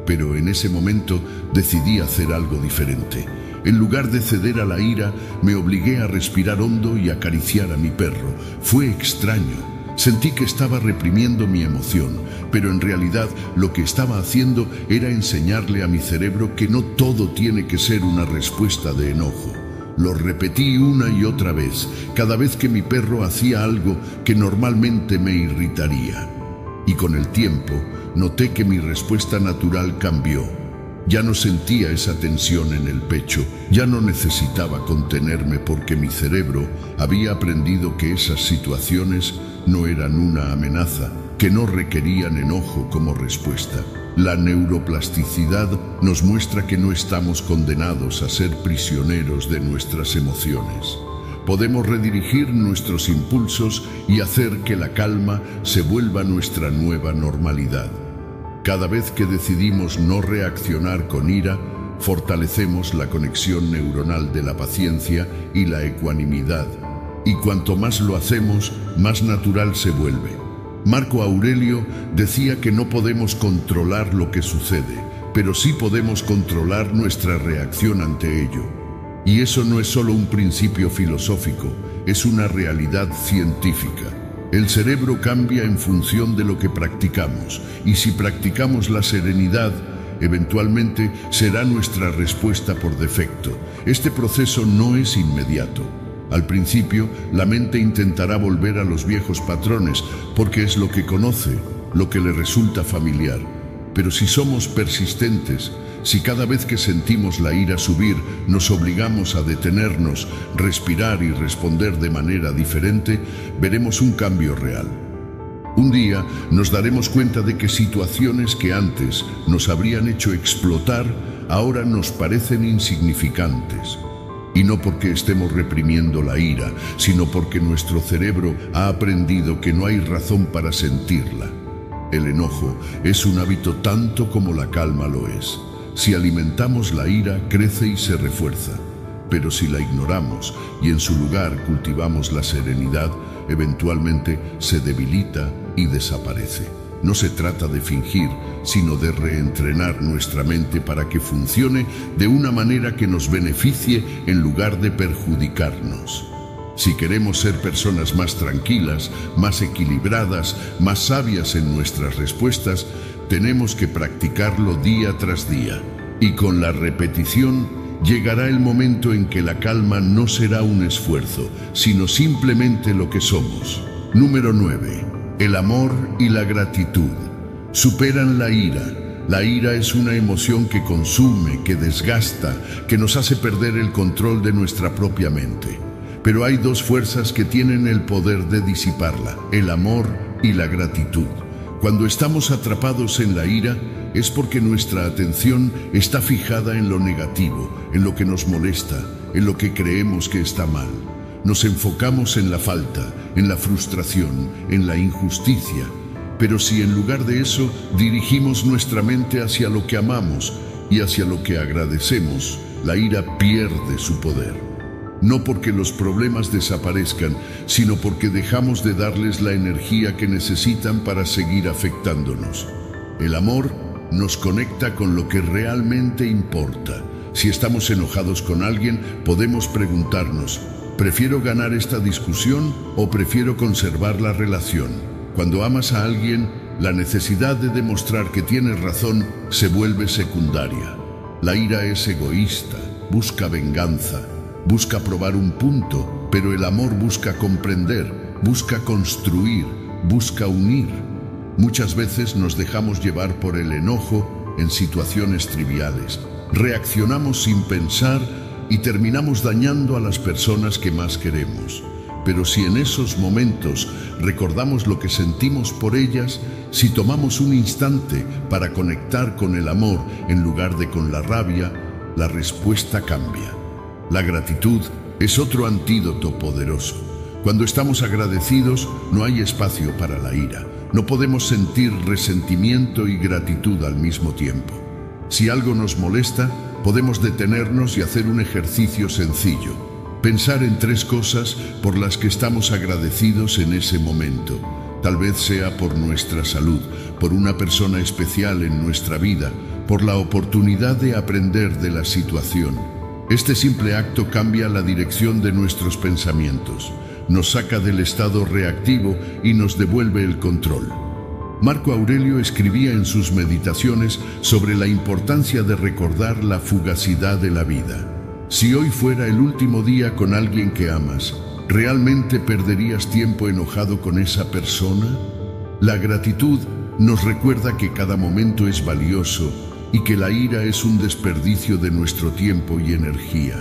Pero en ese momento decidí hacer algo diferente. En lugar de ceder a la ira, me obligué a respirar hondo y acariciar a mi perro. Fue extraño. Sentí que estaba reprimiendo mi emoción, pero en realidad lo que estaba haciendo era enseñarle a mi cerebro que no todo tiene que ser una respuesta de enojo. Lo repetí una y otra vez, cada vez que mi perro hacía algo que normalmente me irritaría. Y con el tiempo, noté que mi respuesta natural cambió. Ya no sentía esa tensión en el pecho, ya no necesitaba contenerme porque mi cerebro había aprendido que esas situaciones no eran una amenaza, que no requerían enojo como respuesta. La neuroplasticidad nos muestra que no estamos condenados a ser prisioneros de nuestras emociones. Podemos redirigir nuestros impulsos y hacer que la calma se vuelva nuestra nueva normalidad. Cada vez que decidimos no reaccionar con ira, fortalecemos la conexión neuronal de la paciencia y la ecuanimidad. Y cuanto más lo hacemos, más natural se vuelve. Marco Aurelio decía que no podemos controlar lo que sucede, pero sí podemos controlar nuestra reacción ante ello. Y eso no es solo un principio filosófico, es una realidad científica. El cerebro cambia en función de lo que practicamos, y si practicamos la serenidad, eventualmente será nuestra respuesta por defecto. Este proceso no es inmediato. Al principio, la mente intentará volver a los viejos patrones, porque es lo que conoce, lo que le resulta familiar. Pero si somos persistentes, si cada vez que sentimos la ira subir nos obligamos a detenernos, respirar y responder de manera diferente, veremos un cambio real. Un día nos daremos cuenta de que situaciones que antes nos habrían hecho explotar, ahora nos parecen insignificantes. Y no porque estemos reprimiendo la ira, sino porque nuestro cerebro ha aprendido que no hay razón para sentirla. El enojo es un hábito tanto como la calma lo es. Si alimentamos la ira, crece y se refuerza. Pero si la ignoramos y en su lugar cultivamos la serenidad, eventualmente se debilita y desaparece. No se trata de fingir, sino de reentrenar nuestra mente para que funcione de una manera que nos beneficie en lugar de perjudicarnos. Si queremos ser personas más tranquilas, más equilibradas, más sabias en nuestras respuestas, tenemos que practicarlo día tras día. Y con la repetición, llegará el momento en que la calma no será un esfuerzo, sino simplemente lo que somos. Número 9. El amor y la gratitud superan la ira. La ira es una emoción que consume, que desgasta, que nos hace perder el control de nuestra propia mente. Pero hay dos fuerzas que tienen el poder de disiparla: el amor y la gratitud. Cuando estamos atrapados en la ira, es porque nuestra atención está fijada en lo negativo, en lo que nos molesta, en lo que creemos que está mal. Nos enfocamos en la falta, en la frustración, en la injusticia. Pero si en lugar de eso dirigimos nuestra mente hacia lo que amamos y hacia lo que agradecemos, la ira pierde su poder. No porque los problemas desaparezcan, sino porque dejamos de darles la energía que necesitan para seguir afectándonos. El amor nos conecta con lo que realmente importa. Si estamos enojados con alguien, podemos preguntarnos: ¿prefiero ganar esta discusión o prefiero conservar la relación? Cuando amas a alguien, la necesidad de demostrar que tienes razón se vuelve secundaria. La ira es egoísta, busca venganza, busca probar un punto, pero el amor busca comprender, busca construir, busca unir. Muchas veces nos dejamos llevar por el enojo en situaciones triviales. Reaccionamos sin pensar y terminamos dañando a las personas que más queremos. Pero si en esos momentos recordamos lo que sentimos por ellas, si tomamos un instante para conectar con el amor en lugar de con la rabia, la respuesta cambia. La gratitud es otro antídoto poderoso. Cuando estamos agradecidos, no hay espacio para la ira. No podemos sentir resentimiento y gratitud al mismo tiempo. Si algo nos molesta, podemos detenernos y hacer un ejercicio sencillo. Pensar en 3 cosas por las que estamos agradecidos en ese momento. Tal vez sea por nuestra salud, por una persona especial en nuestra vida, por la oportunidad de aprender de la situación. Este simple acto cambia la dirección de nuestros pensamientos, nos saca del estado reactivo y nos devuelve el control. Marco Aurelio escribía en sus meditaciones sobre la importancia de recordar la fugacidad de la vida. Si hoy fuera el último día con alguien que amas, ¿realmente perderías tiempo enojado con esa persona? La gratitud nos recuerda que cada momento es valioso y que la ira es un desperdicio de nuestro tiempo y energía.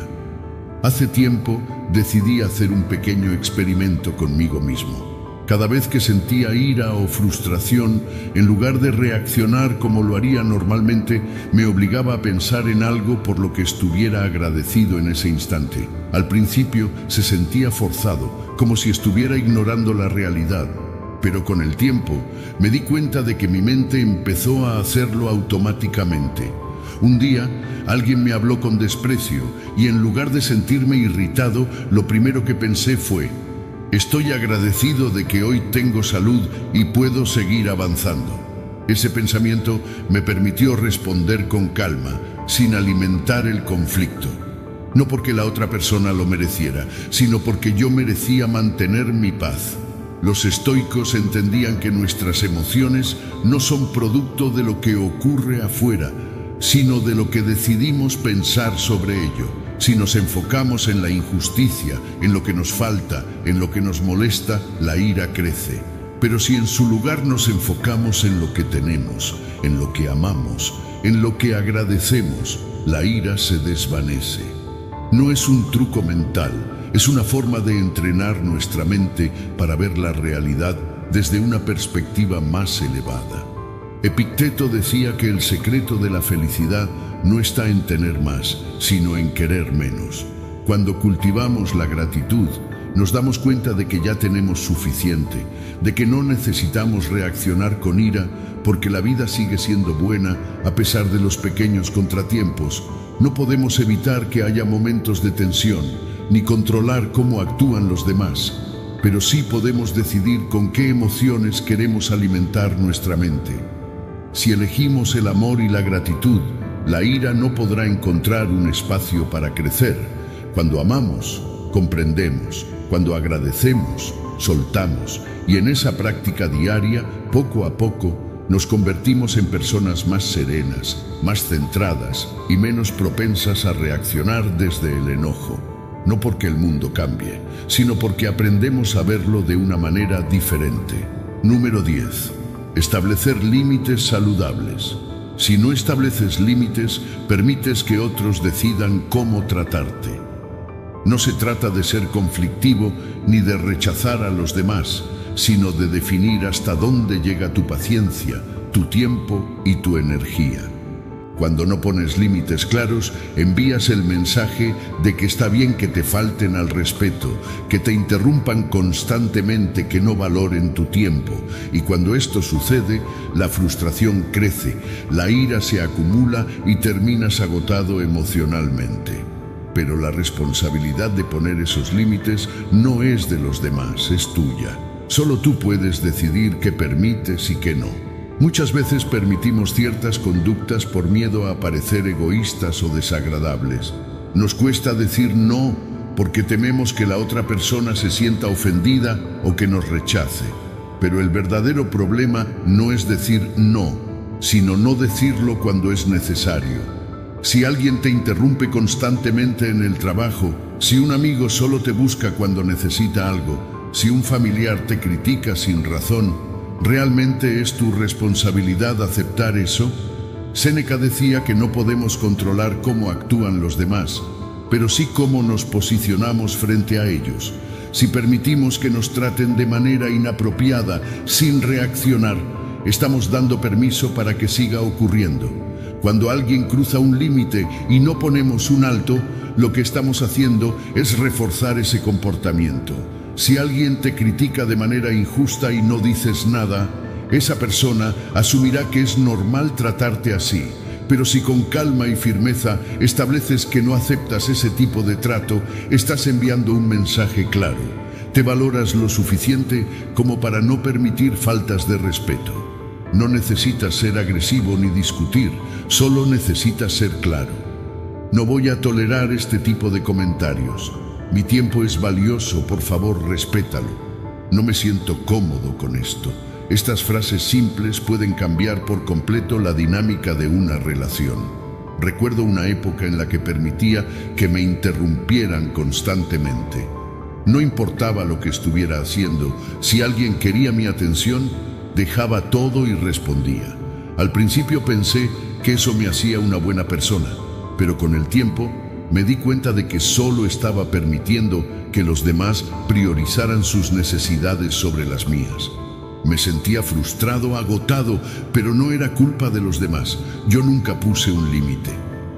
Hace tiempo decidí hacer un pequeño experimento conmigo mismo. Cada vez que sentía ira o frustración, en lugar de reaccionar como lo haría normalmente, me obligaba a pensar en algo por lo que estuviera agradecido en ese instante. Al principio se sentía forzado, como si estuviera ignorando la realidad. Pero con el tiempo me di cuenta de que mi mente empezó a hacerlo automáticamente. Un día alguien me habló con desprecio y en lugar de sentirme irritado, lo primero que pensé fue: estoy agradecido de que hoy tengo salud y puedo seguir avanzando. Ese pensamiento me permitió responder con calma, sin alimentar el conflicto. No porque la otra persona lo mereciera, sino porque yo merecía mantener mi paz. Los estoicos entendían que nuestras emociones no son producto de lo que ocurre afuera, sino de lo que decidimos pensar sobre ello. Si nos enfocamos en la injusticia, en lo que nos falta, en lo que nos molesta, la ira crece. Pero si en su lugar nos enfocamos en lo que tenemos, en lo que amamos, en lo que agradecemos, la ira se desvanece. No es un truco mental, es una forma de entrenar nuestra mente para ver la realidad desde una perspectiva más elevada. Epicteto decía que el secreto de la felicidad no está en tener más, sino en querer menos. Cuando cultivamos la gratitud, nos damos cuenta de que ya tenemos suficiente, de que no necesitamos reaccionar con ira porque la vida sigue siendo buena a pesar de los pequeños contratiempos. No podemos evitar que haya momentos de tensión, ni controlar cómo actúan los demás, pero sí podemos decidir con qué emociones queremos alimentar nuestra mente. Si elegimos el amor y la gratitud, la ira no podrá encontrar un espacio para crecer. Cuando amamos, comprendemos. Cuando agradecemos, soltamos. Y en esa práctica diaria, poco a poco, nos convertimos en personas más serenas, más centradas y menos propensas a reaccionar desde el enojo. No porque el mundo cambie, sino porque aprendemos a verlo de una manera diferente. Número 10. Establecer límites saludables. Si no estableces límites, permites que otros decidan cómo tratarte. No se trata de ser conflictivo ni de rechazar a los demás, sino de definir hasta dónde llega tu paciencia, tu tiempo y tu energía. Cuando no pones límites claros, envías el mensaje de que está bien que te falten al respeto, que te interrumpan constantemente, que no valoren tu tiempo. Y cuando esto sucede, la frustración crece, la ira se acumula y terminas agotado emocionalmente. Pero la responsabilidad de poner esos límites no es de los demás, es tuya. Solo tú puedes decidir qué permites y qué no. Muchas veces permitimos ciertas conductas por miedo a parecer egoístas o desagradables. Nos cuesta decir no porque tememos que la otra persona se sienta ofendida o que nos rechace. Pero el verdadero problema no es decir no, sino no decirlo cuando es necesario. Si alguien te interrumpe constantemente en el trabajo, si un amigo solo te busca cuando necesita algo, si un familiar te critica sin razón, ¿realmente es tu responsabilidad aceptar eso? Séneca decía que no podemos controlar cómo actúan los demás, pero sí cómo nos posicionamos frente a ellos. Si permitimos que nos traten de manera inapropiada, sin reaccionar, estamos dando permiso para que siga ocurriendo. Cuando alguien cruza un límite y no ponemos un alto, lo que estamos haciendo es reforzar ese comportamiento. Si alguien te critica de manera injusta y no dices nada, esa persona asumirá que es normal tratarte así. Pero si con calma y firmeza estableces que no aceptas ese tipo de trato, estás enviando un mensaje claro. Te valoras lo suficiente como para no permitir faltas de respeto. No necesitas ser agresivo ni discutir, solo necesitas ser claro. No voy a tolerar este tipo de comentarios. Mi tiempo es valioso, por favor, respétalo. No me siento cómodo con esto. Estas frases simples pueden cambiar por completo la dinámica de una relación. Recuerdo una época en la que permitía que me interrumpieran constantemente. No importaba lo que estuviera haciendo, si alguien quería mi atención, dejaba todo y respondía. Al principio pensé que eso me hacía una buena persona, pero con el tiempo me di cuenta de que solo estaba permitiendo que los demás priorizaran sus necesidades sobre las mías. Me sentía frustrado, agotado, pero no era culpa de los demás. Yo nunca puse un límite.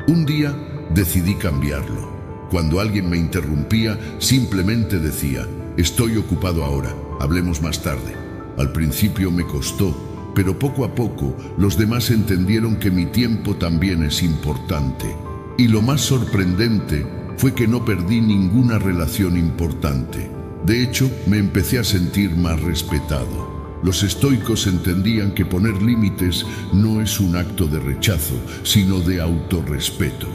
Un día decidí cambiarlo. Cuando alguien me interrumpía, simplemente decía: estoy ocupado ahora, hablemos más tarde. Al principio me costó, pero poco a poco los demás entendieron que mi tiempo también es importante. Y lo más sorprendente fue que no perdí ninguna relación importante. De hecho, me empecé a sentir más respetado. Los estoicos entendían que poner límites no es un acto de rechazo, sino de autorrespeto.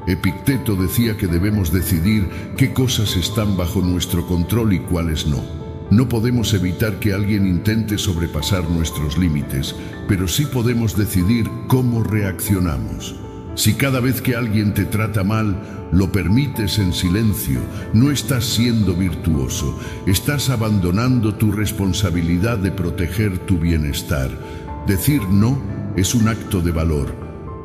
Epicteto decía que debemos decidir qué cosas están bajo nuestro control y cuáles no. No podemos evitar que alguien intente sobrepasar nuestros límites, pero sí podemos decidir cómo reaccionamos. Si cada vez que alguien te trata mal, lo permites en silencio, no estás siendo virtuoso, estás abandonando tu responsabilidad de proteger tu bienestar. Decir no es un acto de valor,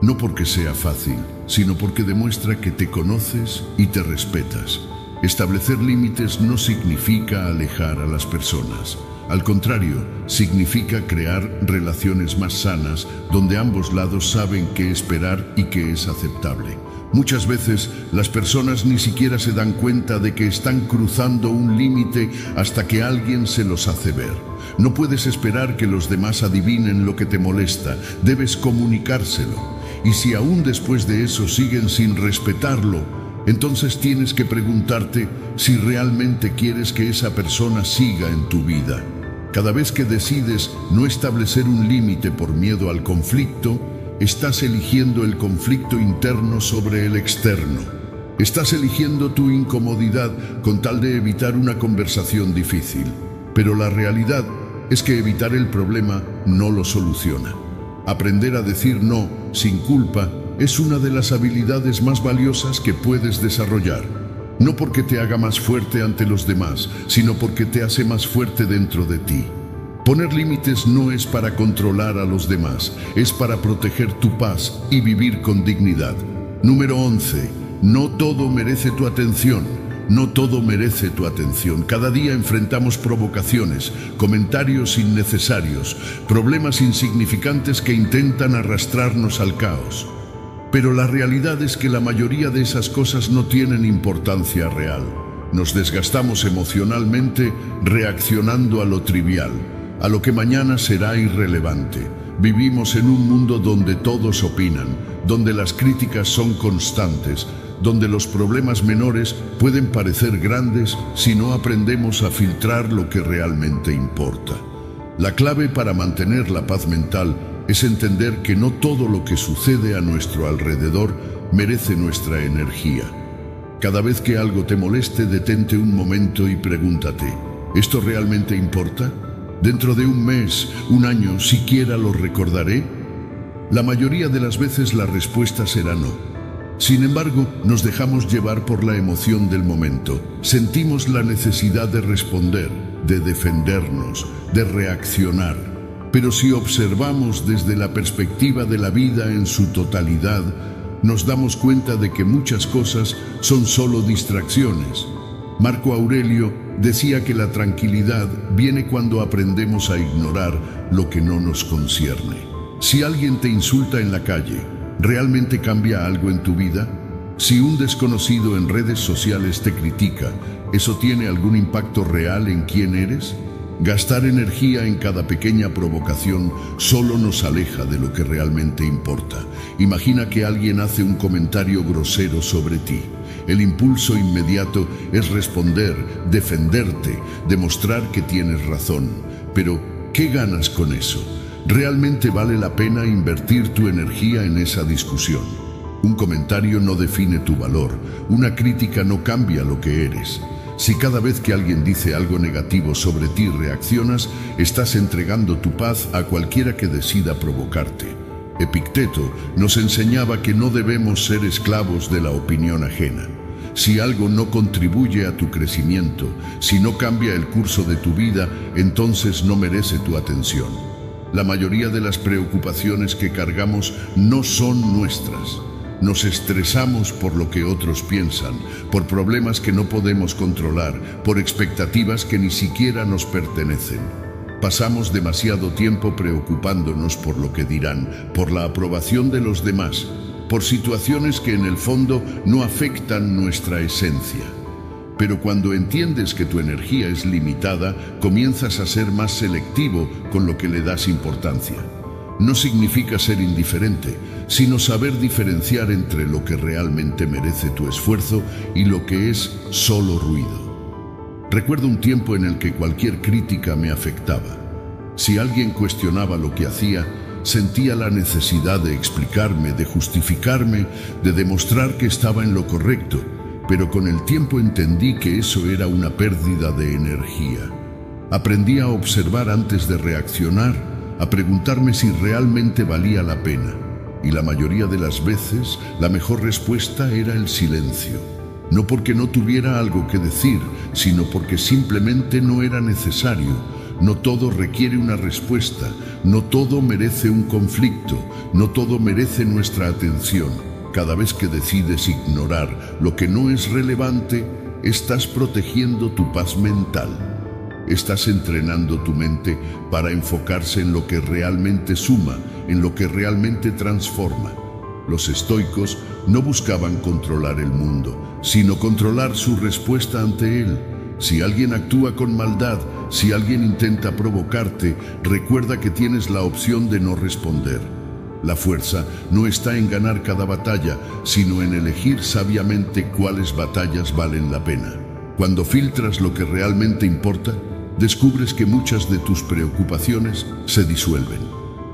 no porque sea fácil, sino porque demuestra que te conoces y te respetas. Establecer límites no significa alejar a las personas. Al contrario, significa crear relaciones más sanas, donde ambos lados saben qué esperar y qué es aceptable. Muchas veces las personas ni siquiera se dan cuenta de que están cruzando un límite hasta que alguien se los hace ver. No puedes esperar que los demás adivinen lo que te molesta, debes comunicárselo. Y si aún después de eso siguen sin respetarlo, entonces tienes que preguntarte si realmente quieres que esa persona siga en tu vida. Cada vez que decides no establecer un límite por miedo al conflicto, estás eligiendo el conflicto interno sobre el externo. Estás eligiendo tu incomodidad con tal de evitar una conversación difícil. Pero la realidad es que evitar el problema no lo soluciona. Aprender a decir no sin culpa es una de las habilidades más valiosas que puedes desarrollar. No porque te haga más fuerte ante los demás, sino porque te hace más fuerte dentro de ti. Poner límites no es para controlar a los demás, es para proteger tu paz y vivir con dignidad. Número 11. No todo merece tu atención. No todo merece tu atención. Cada día enfrentamos provocaciones, comentarios innecesarios, problemas insignificantes que intentan arrastrarnos al caos. Pero la realidad es que la mayoría de esas cosas no tienen importancia real. Nos desgastamos emocionalmente reaccionando a lo trivial, a lo que mañana será irrelevante. Vivimos en un mundo donde todos opinan, donde las críticas son constantes, donde los problemas menores pueden parecer grandes si no aprendemos a filtrar lo que realmente importa. La clave para mantener la paz mental es entender que no todo lo que sucede a nuestro alrededor merece nuestra energía. Cada vez que algo te moleste, detente un momento y pregúntate, ¿esto realmente importa? ¿Dentro de un mes, un año, siquiera lo recordaré? La mayoría de las veces la respuesta será no. Sin embargo, nos dejamos llevar por la emoción del momento. Sentimos la necesidad de responder, de defendernos, de reaccionar. Pero si observamos desde la perspectiva de la vida en su totalidad, nos damos cuenta de que muchas cosas son solo distracciones. Marco Aurelio decía que la tranquilidad viene cuando aprendemos a ignorar lo que no nos concierne. Si alguien te insulta en la calle, ¿realmente cambia algo en tu vida? Si un desconocido en redes sociales te critica, ¿eso tiene algún impacto real en quién eres? Gastar energía en cada pequeña provocación solo nos aleja de lo que realmente importa. Imagina que alguien hace un comentario grosero sobre ti. El impulso inmediato es responder, defenderte, demostrar que tienes razón. Pero, ¿qué ganas con eso? ¿Realmente vale la pena invertir tu energía en esa discusión? Un comentario no define tu valor, una crítica no cambia lo que eres. Si cada vez que alguien dice algo negativo sobre ti reaccionas, estás entregando tu paz a cualquiera que decida provocarte. Epicteto nos enseñaba que no debemos ser esclavos de la opinión ajena. Si algo no contribuye a tu crecimiento, si no cambia el curso de tu vida, entonces no merece tu atención. La mayoría de las preocupaciones que cargamos no son nuestras. Nos estresamos por lo que otros piensan, por problemas que no podemos controlar, por expectativas que ni siquiera nos pertenecen. Pasamos demasiado tiempo preocupándonos por lo que dirán, por la aprobación de los demás, por situaciones que en el fondo no afectan nuestra esencia. Pero cuando entiendes que tu energía es limitada, comienzas a ser más selectivo con lo que le das importancia. No significa ser indiferente, sino saber diferenciar entre lo que realmente merece tu esfuerzo y lo que es solo ruido. Recuerdo un tiempo en el que cualquier crítica me afectaba. Si alguien cuestionaba lo que hacía, sentía la necesidad de explicarme, de justificarme, de demostrar que estaba en lo correcto, pero con el tiempo entendí que eso era una pérdida de energía. Aprendí a observar antes de reaccionar, a preguntarme si realmente valía la pena, y la mayoría de las veces la mejor respuesta era el silencio. No porque no tuviera algo que decir, sino porque simplemente no era necesario. No todo requiere una respuesta, no todo merece un conflicto, no todo merece nuestra atención. Cada vez que decides ignorar lo que no es relevante, estás protegiendo tu paz mental. Estás entrenando tu mente para enfocarse en lo que realmente suma, en lo que realmente transforma. Los estoicos no buscaban controlar el mundo, sino controlar su respuesta ante él. Si alguien actúa con maldad, si alguien intenta provocarte, recuerda que tienes la opción de no responder. La fuerza no está en ganar cada batalla, sino en elegir sabiamente cuáles batallas valen la pena. Cuando filtras lo que realmente importa, descubres que muchas de tus preocupaciones se disuelven.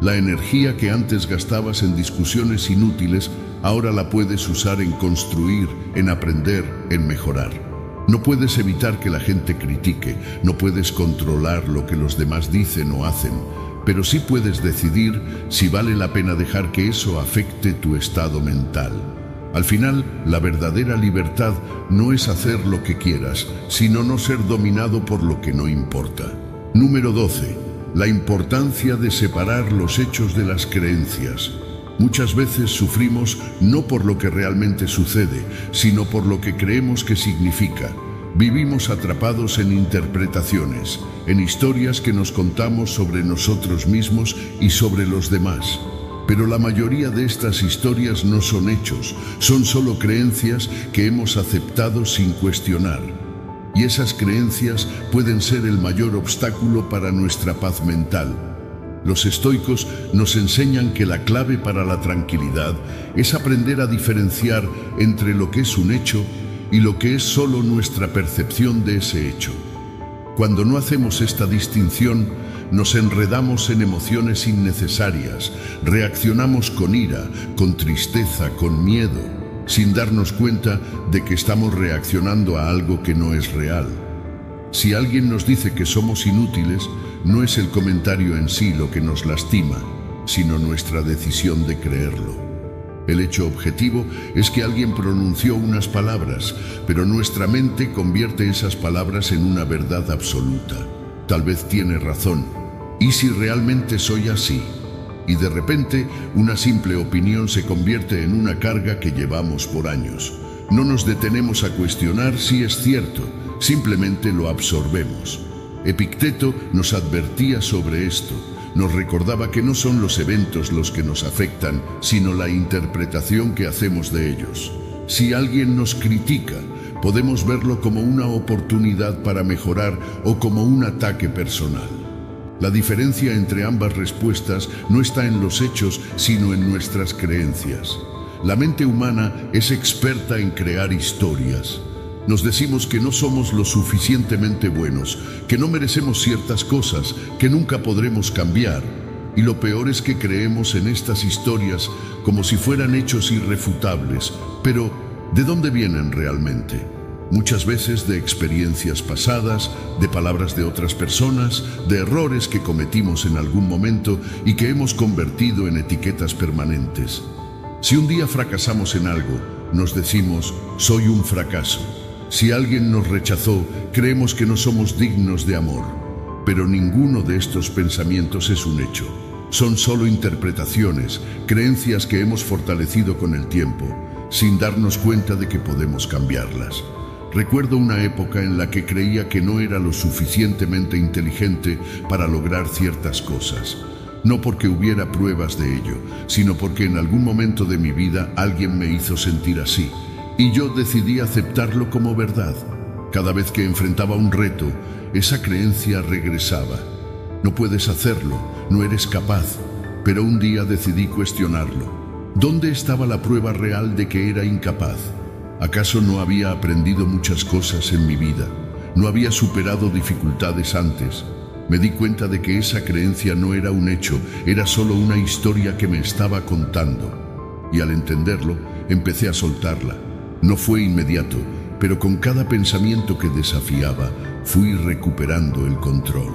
La energía que antes gastabas en discusiones inútiles, ahora la puedes usar en construir, en aprender, en mejorar. No puedes evitar que la gente critique, no puedes controlar lo que los demás dicen o hacen, pero sí puedes decidir si vale la pena dejar que eso afecte tu estado mental. Al final, la verdadera libertad no es hacer lo que quieras, sino no ser dominado por lo que no importa. Número 12. La importancia de separar los hechos de las creencias. Muchas veces sufrimos no por lo que realmente sucede, sino por lo que creemos que significa. Vivimos atrapados en interpretaciones, en historias que nos contamos sobre nosotros mismos y sobre los demás. Pero la mayoría de estas historias no son hechos, son solo creencias que hemos aceptado sin cuestionar. Y esas creencias pueden ser el mayor obstáculo para nuestra paz mental. Los estoicos nos enseñan que la clave para la tranquilidad es aprender a diferenciar entre lo que es un hecho y lo que es solo nuestra percepción de ese hecho. Cuando no hacemos esta distinción, nos enredamos en emociones innecesarias, reaccionamos con ira, con tristeza, con miedo. sin darnos cuenta de que estamos reaccionando a algo que no es real. Si alguien nos dice que somos inútiles, no es el comentario en sí lo que nos lastima, sino nuestra decisión de creerlo. El hecho objetivo es que alguien pronunció unas palabras, pero nuestra mente convierte esas palabras en una verdad absoluta. Tal vez tiene razón. ¿Y si realmente soy así? Y de repente, una simple opinión se convierte en una carga que llevamos por años. No nos detenemos a cuestionar si es cierto, simplemente lo absorbemos. Epicteto nos advertía sobre esto. Nos recordaba que no son los eventos los que nos afectan, sino la interpretación que hacemos de ellos. Si alguien nos critica, podemos verlo como una oportunidad para mejorar o como un ataque personal. La diferencia entre ambas respuestas no está en los hechos, sino en nuestras creencias. La mente humana es experta en crear historias. Nos decimos que no somos lo suficientemente buenos, que no merecemos ciertas cosas, que nunca podremos cambiar. Y lo peor es que creemos en estas historias como si fueran hechos irrefutables. Pero, ¿de dónde vienen realmente? Muchas veces de experiencias pasadas, de palabras de otras personas, de errores que cometimos en algún momento y que hemos convertido en etiquetas permanentes. Si un día fracasamos en algo, nos decimos, soy un fracaso. Si alguien nos rechazó, creemos que no somos dignos de amor. Pero ninguno de estos pensamientos es un hecho. Son solo interpretaciones, creencias que hemos fortalecido con el tiempo, sin darnos cuenta de que podemos cambiarlas. Recuerdo una época en la que creía que no era lo suficientemente inteligente para lograr ciertas cosas. No porque hubiera pruebas de ello, sino porque en algún momento de mi vida alguien me hizo sentir así. Y yo decidí aceptarlo como verdad. Cada vez que enfrentaba un reto, esa creencia regresaba. No puedes hacerlo, no eres capaz. Pero un día decidí cuestionarlo. ¿Dónde estaba la prueba real de que era incapaz? ¿Acaso no había aprendido muchas cosas en mi vida? ¿No había superado dificultades antes? Me di cuenta de que esa creencia no era un hecho, era solo una historia que me estaba contando. Y al entenderlo, empecé a soltarla. No fue inmediato, pero con cada pensamiento que desafiaba, fui recuperando el control.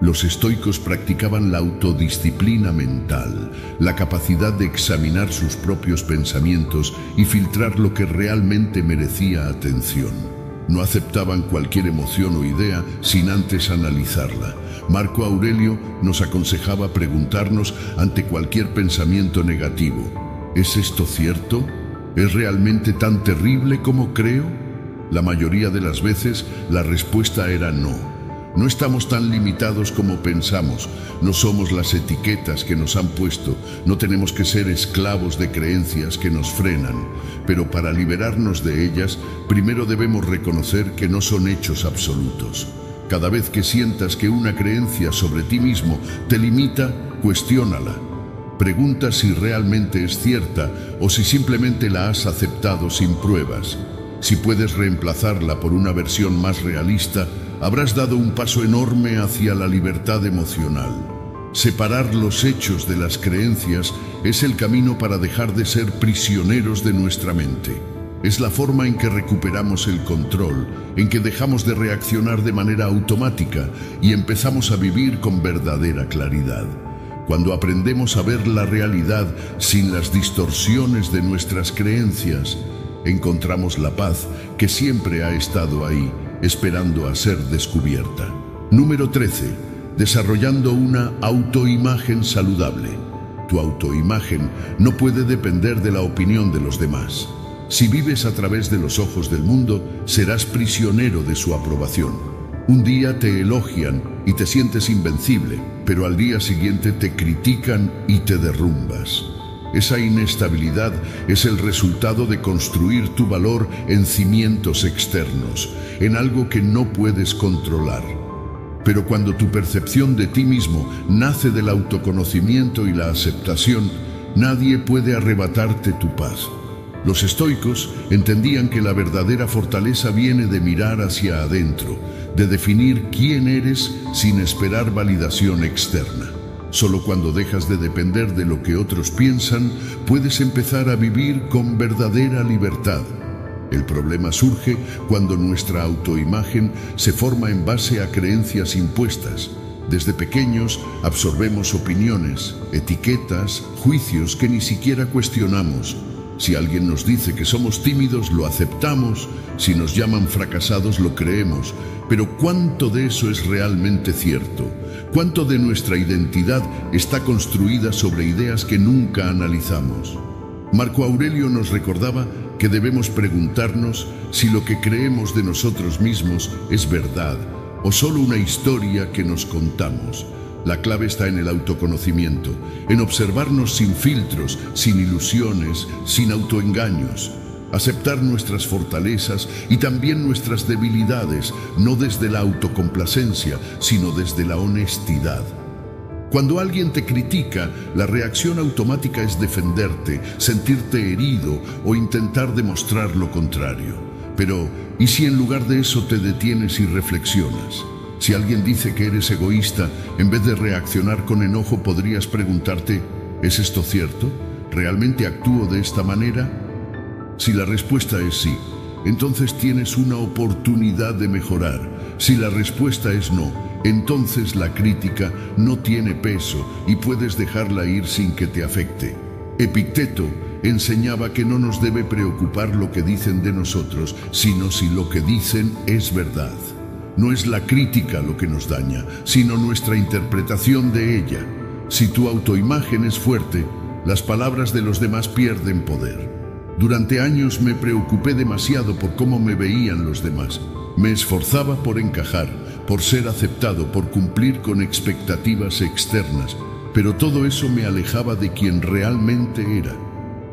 Los estoicos practicaban la autodisciplina mental, la capacidad de examinar sus propios pensamientos y filtrar lo que realmente merecía atención. No aceptaban cualquier emoción o idea sin antes analizarla. Marco Aurelio nos aconsejaba preguntarnos ante cualquier pensamiento negativo: ¿es esto cierto? ¿Es realmente tan terrible como creo? La mayoría de las veces la respuesta era no. No estamos tan limitados como pensamos, no somos las etiquetas que nos han puesto, no tenemos que ser esclavos de creencias que nos frenan, pero para liberarnos de ellas, primero debemos reconocer que no son hechos absolutos. Cada vez que sientas que una creencia sobre ti mismo te limita, cuestiónala. Pregunta si realmente es cierta o si simplemente la has aceptado sin pruebas. Si puedes reemplazarla por una versión más realista, habrás dado un paso enorme hacia la libertad emocional. Separar los hechos de las creencias es el camino para dejar de ser prisioneros de nuestra mente. Es la forma en que recuperamos el control, en que dejamos de reaccionar de manera automática y empezamos a vivir con verdadera claridad. Cuando aprendemos a ver la realidad sin las distorsiones de nuestras creencias, encontramos la paz que siempre ha estado ahí, esperando a ser descubierta. Número 13. Desarrollando una autoimagen saludable. Tu autoimagen no puede depender de la opinión de los demás. Si vives a través de los ojos del mundo, serás prisionero de su aprobación. Un día te elogian y te sientes invencible, pero al día siguiente te critican y te derrumbas. Esa inestabilidad es el resultado de construir tu valor en cimientos externos, en algo que no puedes controlar. Pero cuando tu percepción de ti mismo nace del autoconocimiento y la aceptación, nadie puede arrebatarte tu paz. Los estoicos entendían que la verdadera fortaleza viene de mirar hacia adentro, de definir quién eres sin esperar validación externa. Solo cuando dejas de depender de lo que otros piensan, puedes empezar a vivir con verdadera libertad. El problema surge cuando nuestra autoimagen se forma en base a creencias impuestas. Desde pequeños absorbemos opiniones, etiquetas, juicios que ni siquiera cuestionamos. Si alguien nos dice que somos tímidos, lo aceptamos. Si nos llaman fracasados, lo creemos. Pero ¿cuánto de eso es realmente cierto? ¿Cuánto de nuestra identidad está construida sobre ideas que nunca analizamos? Marco Aurelio nos recordaba que debemos preguntarnos si lo que creemos de nosotros mismos es verdad o solo una historia que nos contamos. La clave está en el autoconocimiento, en observarnos sin filtros, sin ilusiones, sin autoengaños. Aceptar nuestras fortalezas y también nuestras debilidades, no desde la autocomplacencia, sino desde la honestidad. Cuando alguien te critica, la reacción automática es defenderte, sentirte herido o intentar demostrar lo contrario. Pero, ¿y si en lugar de eso te detienes y reflexionas? Si alguien dice que eres egoísta, en vez de reaccionar con enojo, podrías preguntarte, ¿es esto cierto? ¿Realmente actúo de esta manera? Si la respuesta es sí, entonces tienes una oportunidad de mejorar. Si la respuesta es no, entonces la crítica no tiene peso y puedes dejarla ir sin que te afecte. Epicteto enseñaba que no nos debe preocupar lo que dicen de nosotros, sino si lo que dicen es verdad. No es la crítica lo que nos daña, sino nuestra interpretación de ella. Si tu autoimagen es fuerte, las palabras de los demás pierden poder. Durante años me preocupé demasiado por cómo me veían los demás. Me esforzaba por encajar, por ser aceptado, por cumplir con expectativas externas, pero todo eso me alejaba de quien realmente era.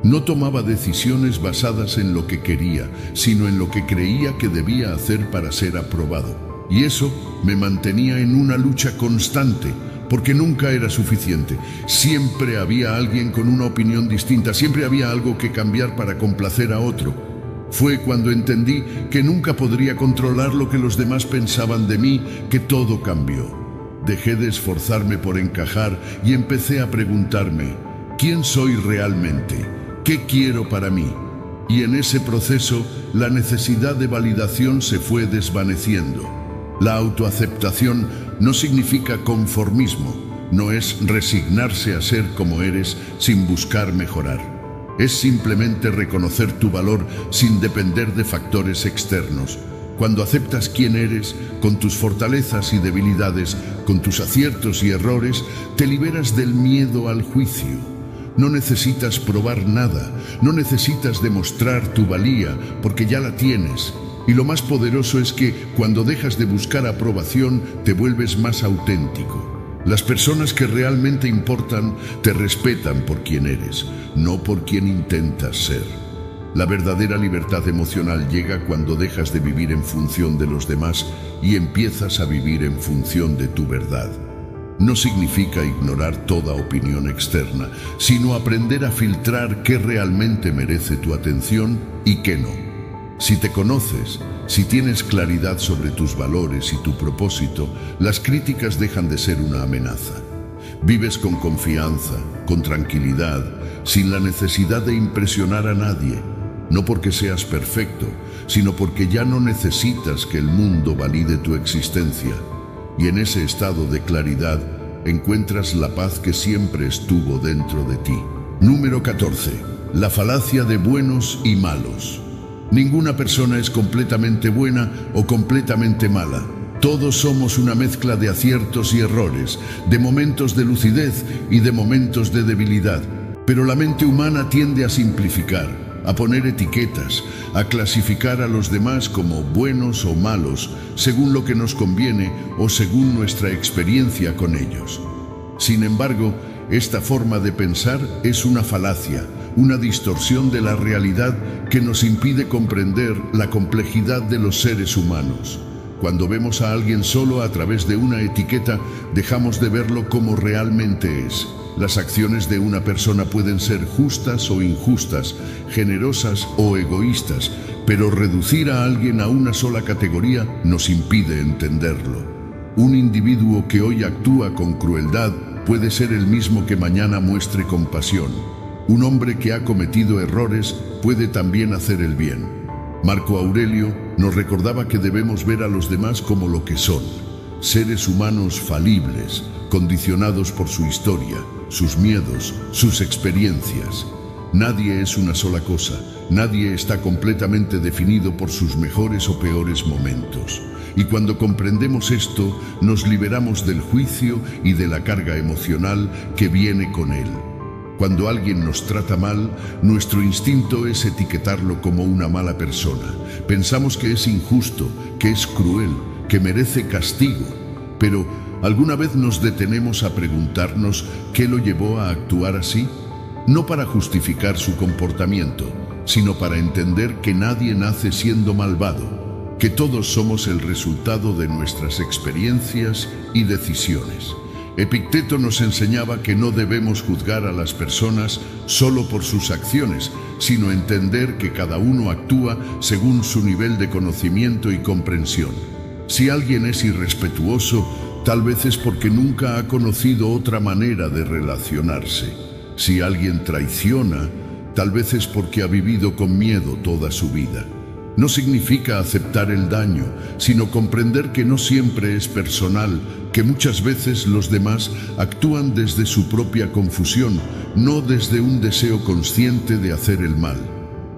No tomaba decisiones basadas en lo que quería, sino en lo que creía que debía hacer para ser aprobado. Y eso me mantenía en una lucha constante, porque nunca era suficiente. Siempre había alguien con una opinión distinta, siempre había algo que cambiar para complacer a otro. Fue cuando entendí que nunca podría controlar lo que los demás pensaban de mí, que todo cambió. Dejé de esforzarme por encajar y empecé a preguntarme, ¿quién soy realmente? ¿Qué quiero para mí? Y en ese proceso, la necesidad de validación se fue desvaneciendo. La autoaceptación no significa conformismo, no es resignarse a ser como eres sin buscar mejorar. Es simplemente reconocer tu valor sin depender de factores externos. Cuando aceptas quién eres, con tus fortalezas y debilidades, con tus aciertos y errores, te liberas del miedo al juicio. No necesitas probar nada, no necesitas demostrar tu valía, porque ya la tienes. Y lo más poderoso es que, cuando dejas de buscar aprobación, te vuelves más auténtico. Las personas que realmente importan te respetan por quien eres, no por quien intentas ser. La verdadera libertad emocional llega cuando dejas de vivir en función de los demás y empiezas a vivir en función de tu verdad. No significa ignorar toda opinión externa, sino aprender a filtrar qué realmente merece tu atención y qué no. Si te conoces, si tienes claridad sobre tus valores y tu propósito, las críticas dejan de ser una amenaza. Vives con confianza, con tranquilidad, sin la necesidad de impresionar a nadie. No porque seas perfecto, sino porque ya no necesitas que el mundo valide tu existencia. Y en ese estado de claridad encuentras la paz que siempre estuvo dentro de ti. Número 14. La falacia de buenos y malos. Ninguna persona es completamente buena o completamente mala. Todos somos una mezcla de aciertos y errores, de momentos de lucidez y de momentos de debilidad. Pero la mente humana tiende a simplificar, a poner etiquetas, a clasificar a los demás como buenos o malos, según lo que nos conviene o según nuestra experiencia con ellos. Sin embargo, esta forma de pensar es una falacia, una distorsión de la realidad que nos impide comprender la complejidad de los seres humanos. Cuando vemos a alguien solo a través de una etiqueta, dejamos de verlo como realmente es. Las acciones de una persona pueden ser justas o injustas, generosas o egoístas, pero reducir a alguien a una sola categoría nos impide entenderlo. Un individuo que hoy actúa con crueldad puede ser el mismo que mañana muestre compasión. Un hombre que ha cometido errores puede también hacer el bien. Marco Aurelio nos recordaba que debemos ver a los demás como lo que son, seres humanos falibles, condicionados por su historia, sus miedos, sus experiencias. Nadie es una sola cosa, nadie está completamente definido por sus mejores o peores momentos. Y cuando comprendemos esto, nos liberamos del juicio y de la carga emocional que viene con él. Cuando alguien nos trata mal, nuestro instinto es etiquetarlo como una mala persona. Pensamos que es injusto, que es cruel, que merece castigo. Pero, ¿alguna vez nos detenemos a preguntarnos qué lo llevó a actuar así? No para justificar su comportamiento, sino para entender que nadie nace siendo malvado, que todos somos el resultado de nuestras experiencias y decisiones. Epicteto nos enseñaba que no debemos juzgar a las personas solo por sus acciones, sino entender que cada uno actúa según su nivel de conocimiento y comprensión. Si alguien es irrespetuoso, tal vez es porque nunca ha conocido otra manera de relacionarse. Si alguien traiciona, tal vez es porque ha vivido con miedo toda su vida. No significa aceptar el daño, sino comprender que no siempre es personal, que muchas veces los demás actúan desde su propia confusión, no desde un deseo consciente de hacer el mal.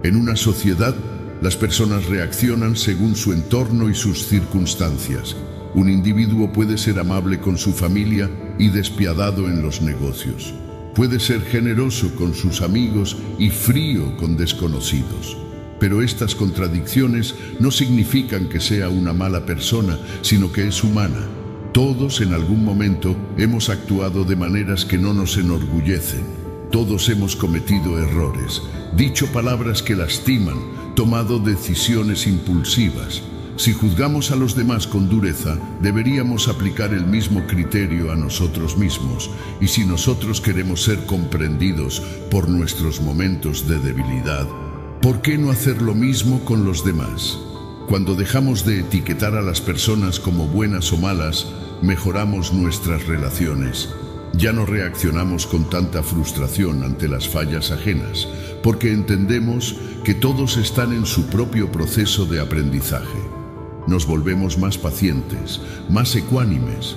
En una sociedad, las personas reaccionan según su entorno y sus circunstancias. Un individuo puede ser amable con su familia y despiadado en los negocios. Puede ser generoso con sus amigos y frío con desconocidos. Pero estas contradicciones no significan que sea una mala persona, sino que es humana. Todos en algún momento hemos actuado de maneras que no nos enorgullecen. Todos hemos cometido errores, dicho palabras que lastiman, tomado decisiones impulsivas. Si juzgamos a los demás con dureza, deberíamos aplicar el mismo criterio a nosotros mismos. Y si nosotros queremos ser comprendidos por nuestros momentos de debilidad, ¿por qué no hacer lo mismo con los demás? Cuando dejamos de etiquetar a las personas como buenas o malas, mejoramos nuestras relaciones. Ya no reaccionamos con tanta frustración ante las fallas ajenas, porque entendemos que todos están en su propio proceso de aprendizaje. Nos volvemos más pacientes, más ecuánimes.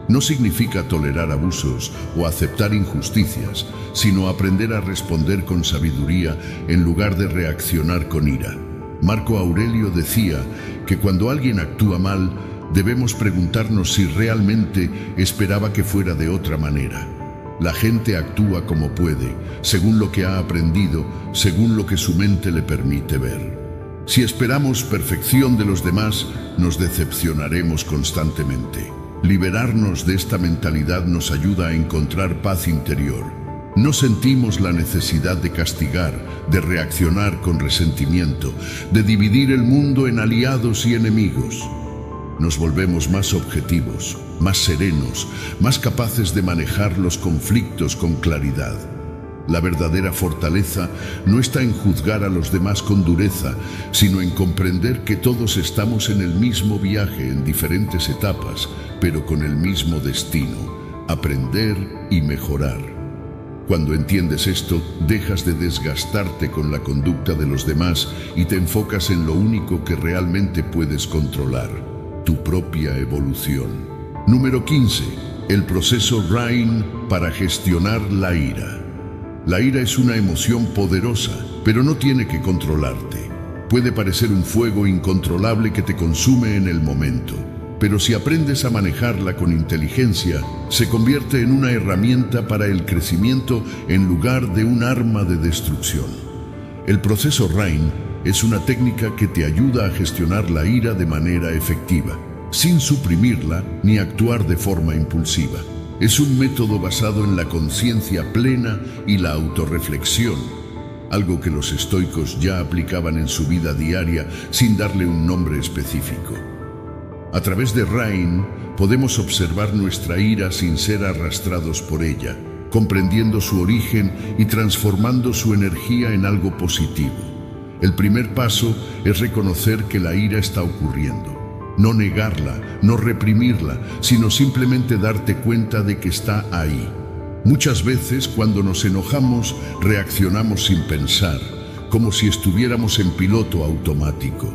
No significa tolerar abusos o aceptar injusticias, sino aprender a responder con sabiduría en lugar de reaccionar con ira. Marco Aurelio decía que cuando alguien actúa mal, debemos preguntarnos si realmente esperaba que fuera de otra manera. La gente actúa como puede, según lo que ha aprendido, según lo que su mente le permite ver. Si esperamos perfección de los demás, nos decepcionaremos constantemente. Liberarnos de esta mentalidad nos ayuda a encontrar paz interior. No sentimos la necesidad de castigar, de reaccionar con resentimiento, de dividir el mundo en aliados y enemigos. Nos volvemos más objetivos, más serenos, más capaces de manejar los conflictos con claridad. La verdadera fortaleza no está en juzgar a los demás con dureza, sino en comprender que todos estamos en el mismo viaje en diferentes etapas, pero con el mismo destino: aprender y mejorar. Cuando entiendes esto, dejas de desgastarte con la conducta de los demás y te enfocas en lo único que realmente puedes controlar: tu propia evolución. Número 15. El proceso RAIN para gestionar la ira. La ira es una emoción poderosa, pero no tiene que controlarte. Puede parecer un fuego incontrolable que te consume en el momento, pero si aprendes a manejarla con inteligencia, se convierte en una herramienta para el crecimiento en lugar de un arma de destrucción. El proceso RAIN es una técnica que te ayuda a gestionar la ira de manera efectiva, sin suprimirla ni actuar de forma impulsiva. Es un método basado en la conciencia plena y la autorreflexión, algo que los estoicos ya aplicaban en su vida diaria sin darle un nombre específico. A través de RAIN podemos observar nuestra ira sin ser arrastrados por ella, comprendiendo su origen y transformando su energía en algo positivo. El primer paso es reconocer que la ira está ocurriendo. No negarla, no reprimirla, sino simplemente darte cuenta de que está ahí. Muchas veces, cuando nos enojamos, reaccionamos sin pensar, como si estuviéramos en piloto automático.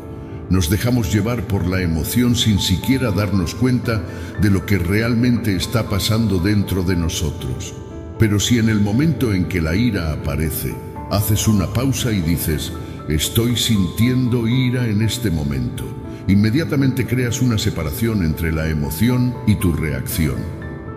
Nos dejamos llevar por la emoción sin siquiera darnos cuenta de lo que realmente está pasando dentro de nosotros. Pero si en el momento en que la ira aparece, haces una pausa y dices: estoy sintiendo ira en este momento, inmediatamente creas una separación entre la emoción y tu reacción.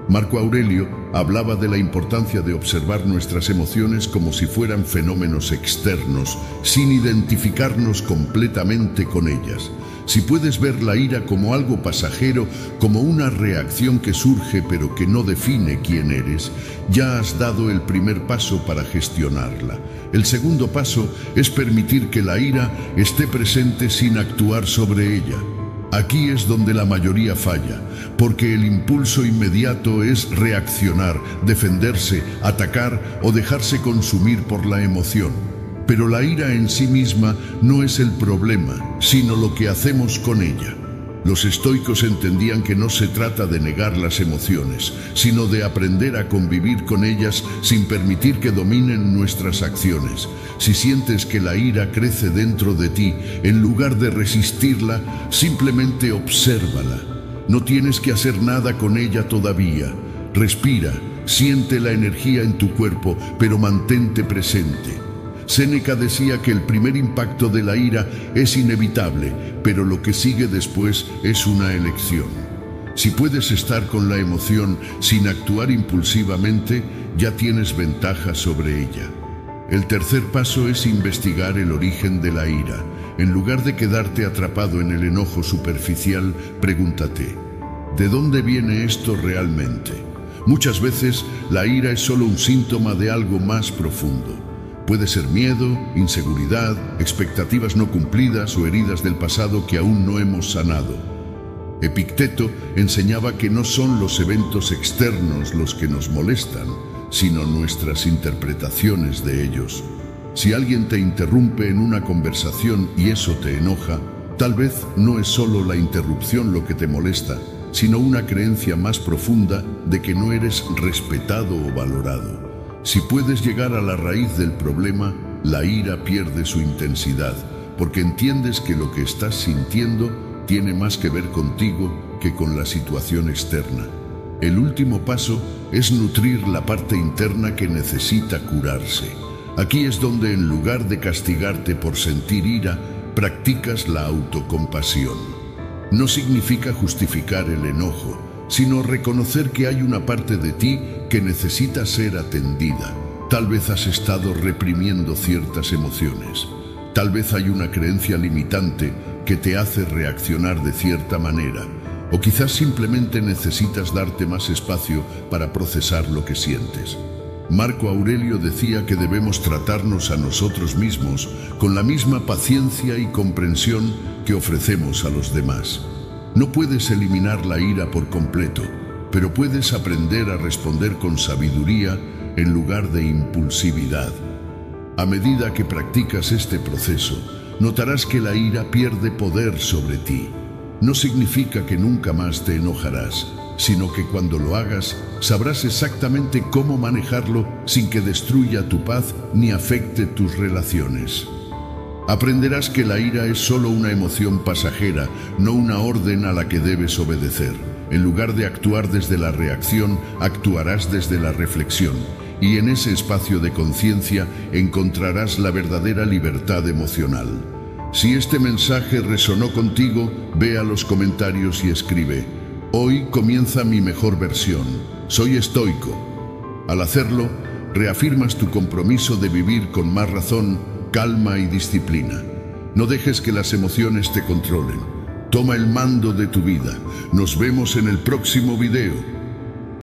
Marco Aurelio hablaba de la importancia de observar nuestras emociones como si fueran fenómenos externos, sin identificarnos completamente con ellas. Si puedes ver la ira como algo pasajero, como una reacción que surge pero que no define quién eres, ya has dado el primer paso para gestionarla. El segundo paso es permitir que la ira esté presente sin actuar sobre ella. Aquí es donde la mayoría falla, porque el impulso inmediato es reaccionar, defenderse, atacar o dejarse consumir por la emoción. Pero la ira en sí misma no es el problema, sino lo que hacemos con ella. Los estoicos entendían que no se trata de negar las emociones, sino de aprender a convivir con ellas sin permitir que dominen nuestras acciones. Si sientes que la ira crece dentro de ti, en lugar de resistirla, simplemente obsérvala. No tienes que hacer nada con ella todavía. Respira, siente la energía en tu cuerpo, pero mantente presente. Séneca decía que el primer impacto de la ira es inevitable, pero lo que sigue después es una elección. Si puedes estar con la emoción sin actuar impulsivamente, ya tienes ventaja sobre ella. El tercer paso es investigar el origen de la ira. En lugar de quedarte atrapado en el enojo superficial, pregúntate: ¿de dónde viene esto realmente? Muchas veces la ira es solo un síntoma de algo más profundo. Puede ser miedo, inseguridad, expectativas no cumplidas o heridas del pasado que aún no hemos sanado. Epicteto enseñaba que no son los eventos externos los que nos molestan, sino nuestras interpretaciones de ellos. Si alguien te interrumpe en una conversación y eso te enoja, tal vez no es solo la interrupción lo que te molesta, sino una creencia más profunda de que no eres respetado o valorado. Si puedes llegar a la raíz del problema, la ira pierde su intensidad, porque entiendes que lo que estás sintiendo tiene más que ver contigo que con la situación externa. El último paso es nutrir la parte interna que necesita curarse. Aquí es donde, en lugar de castigarte por sentir ira, practicas la autocompasión. No significa justificar el enojo, sino reconocer que hay una parte de ti que necesita ser atendida. Tal vez has estado reprimiendo ciertas emociones. Tal vez hay una creencia limitante que te hace reaccionar de cierta manera. O quizás simplemente necesitas darte más espacio para procesar lo que sientes. Marco Aurelio decía que debemos tratarnos a nosotros mismos con la misma paciencia y comprensión que ofrecemos a los demás. No puedes eliminar la ira por completo, pero puedes aprender a responder con sabiduría en lugar de impulsividad. A medida que practicas este proceso, notarás que la ira pierde poder sobre ti. No significa que nunca más te enojarás, sino que cuando lo hagas, sabrás exactamente cómo manejarlo sin que destruya tu paz ni afecte tus relaciones. Aprenderás que la ira es solo una emoción pasajera, no una orden a la que debes obedecer. En lugar de actuar desde la reacción, actuarás desde la reflexión. Y en ese espacio de conciencia encontrarás la verdadera libertad emocional. Si este mensaje resonó contigo, ve a los comentarios y escribe: hoy comienza mi mejor versión. Soy estoico. Al hacerlo, reafirmas tu compromiso de vivir con más razón, calma y disciplina. No dejes que las emociones te controlen. Toma el mando de tu vida. Nos vemos en el próximo video.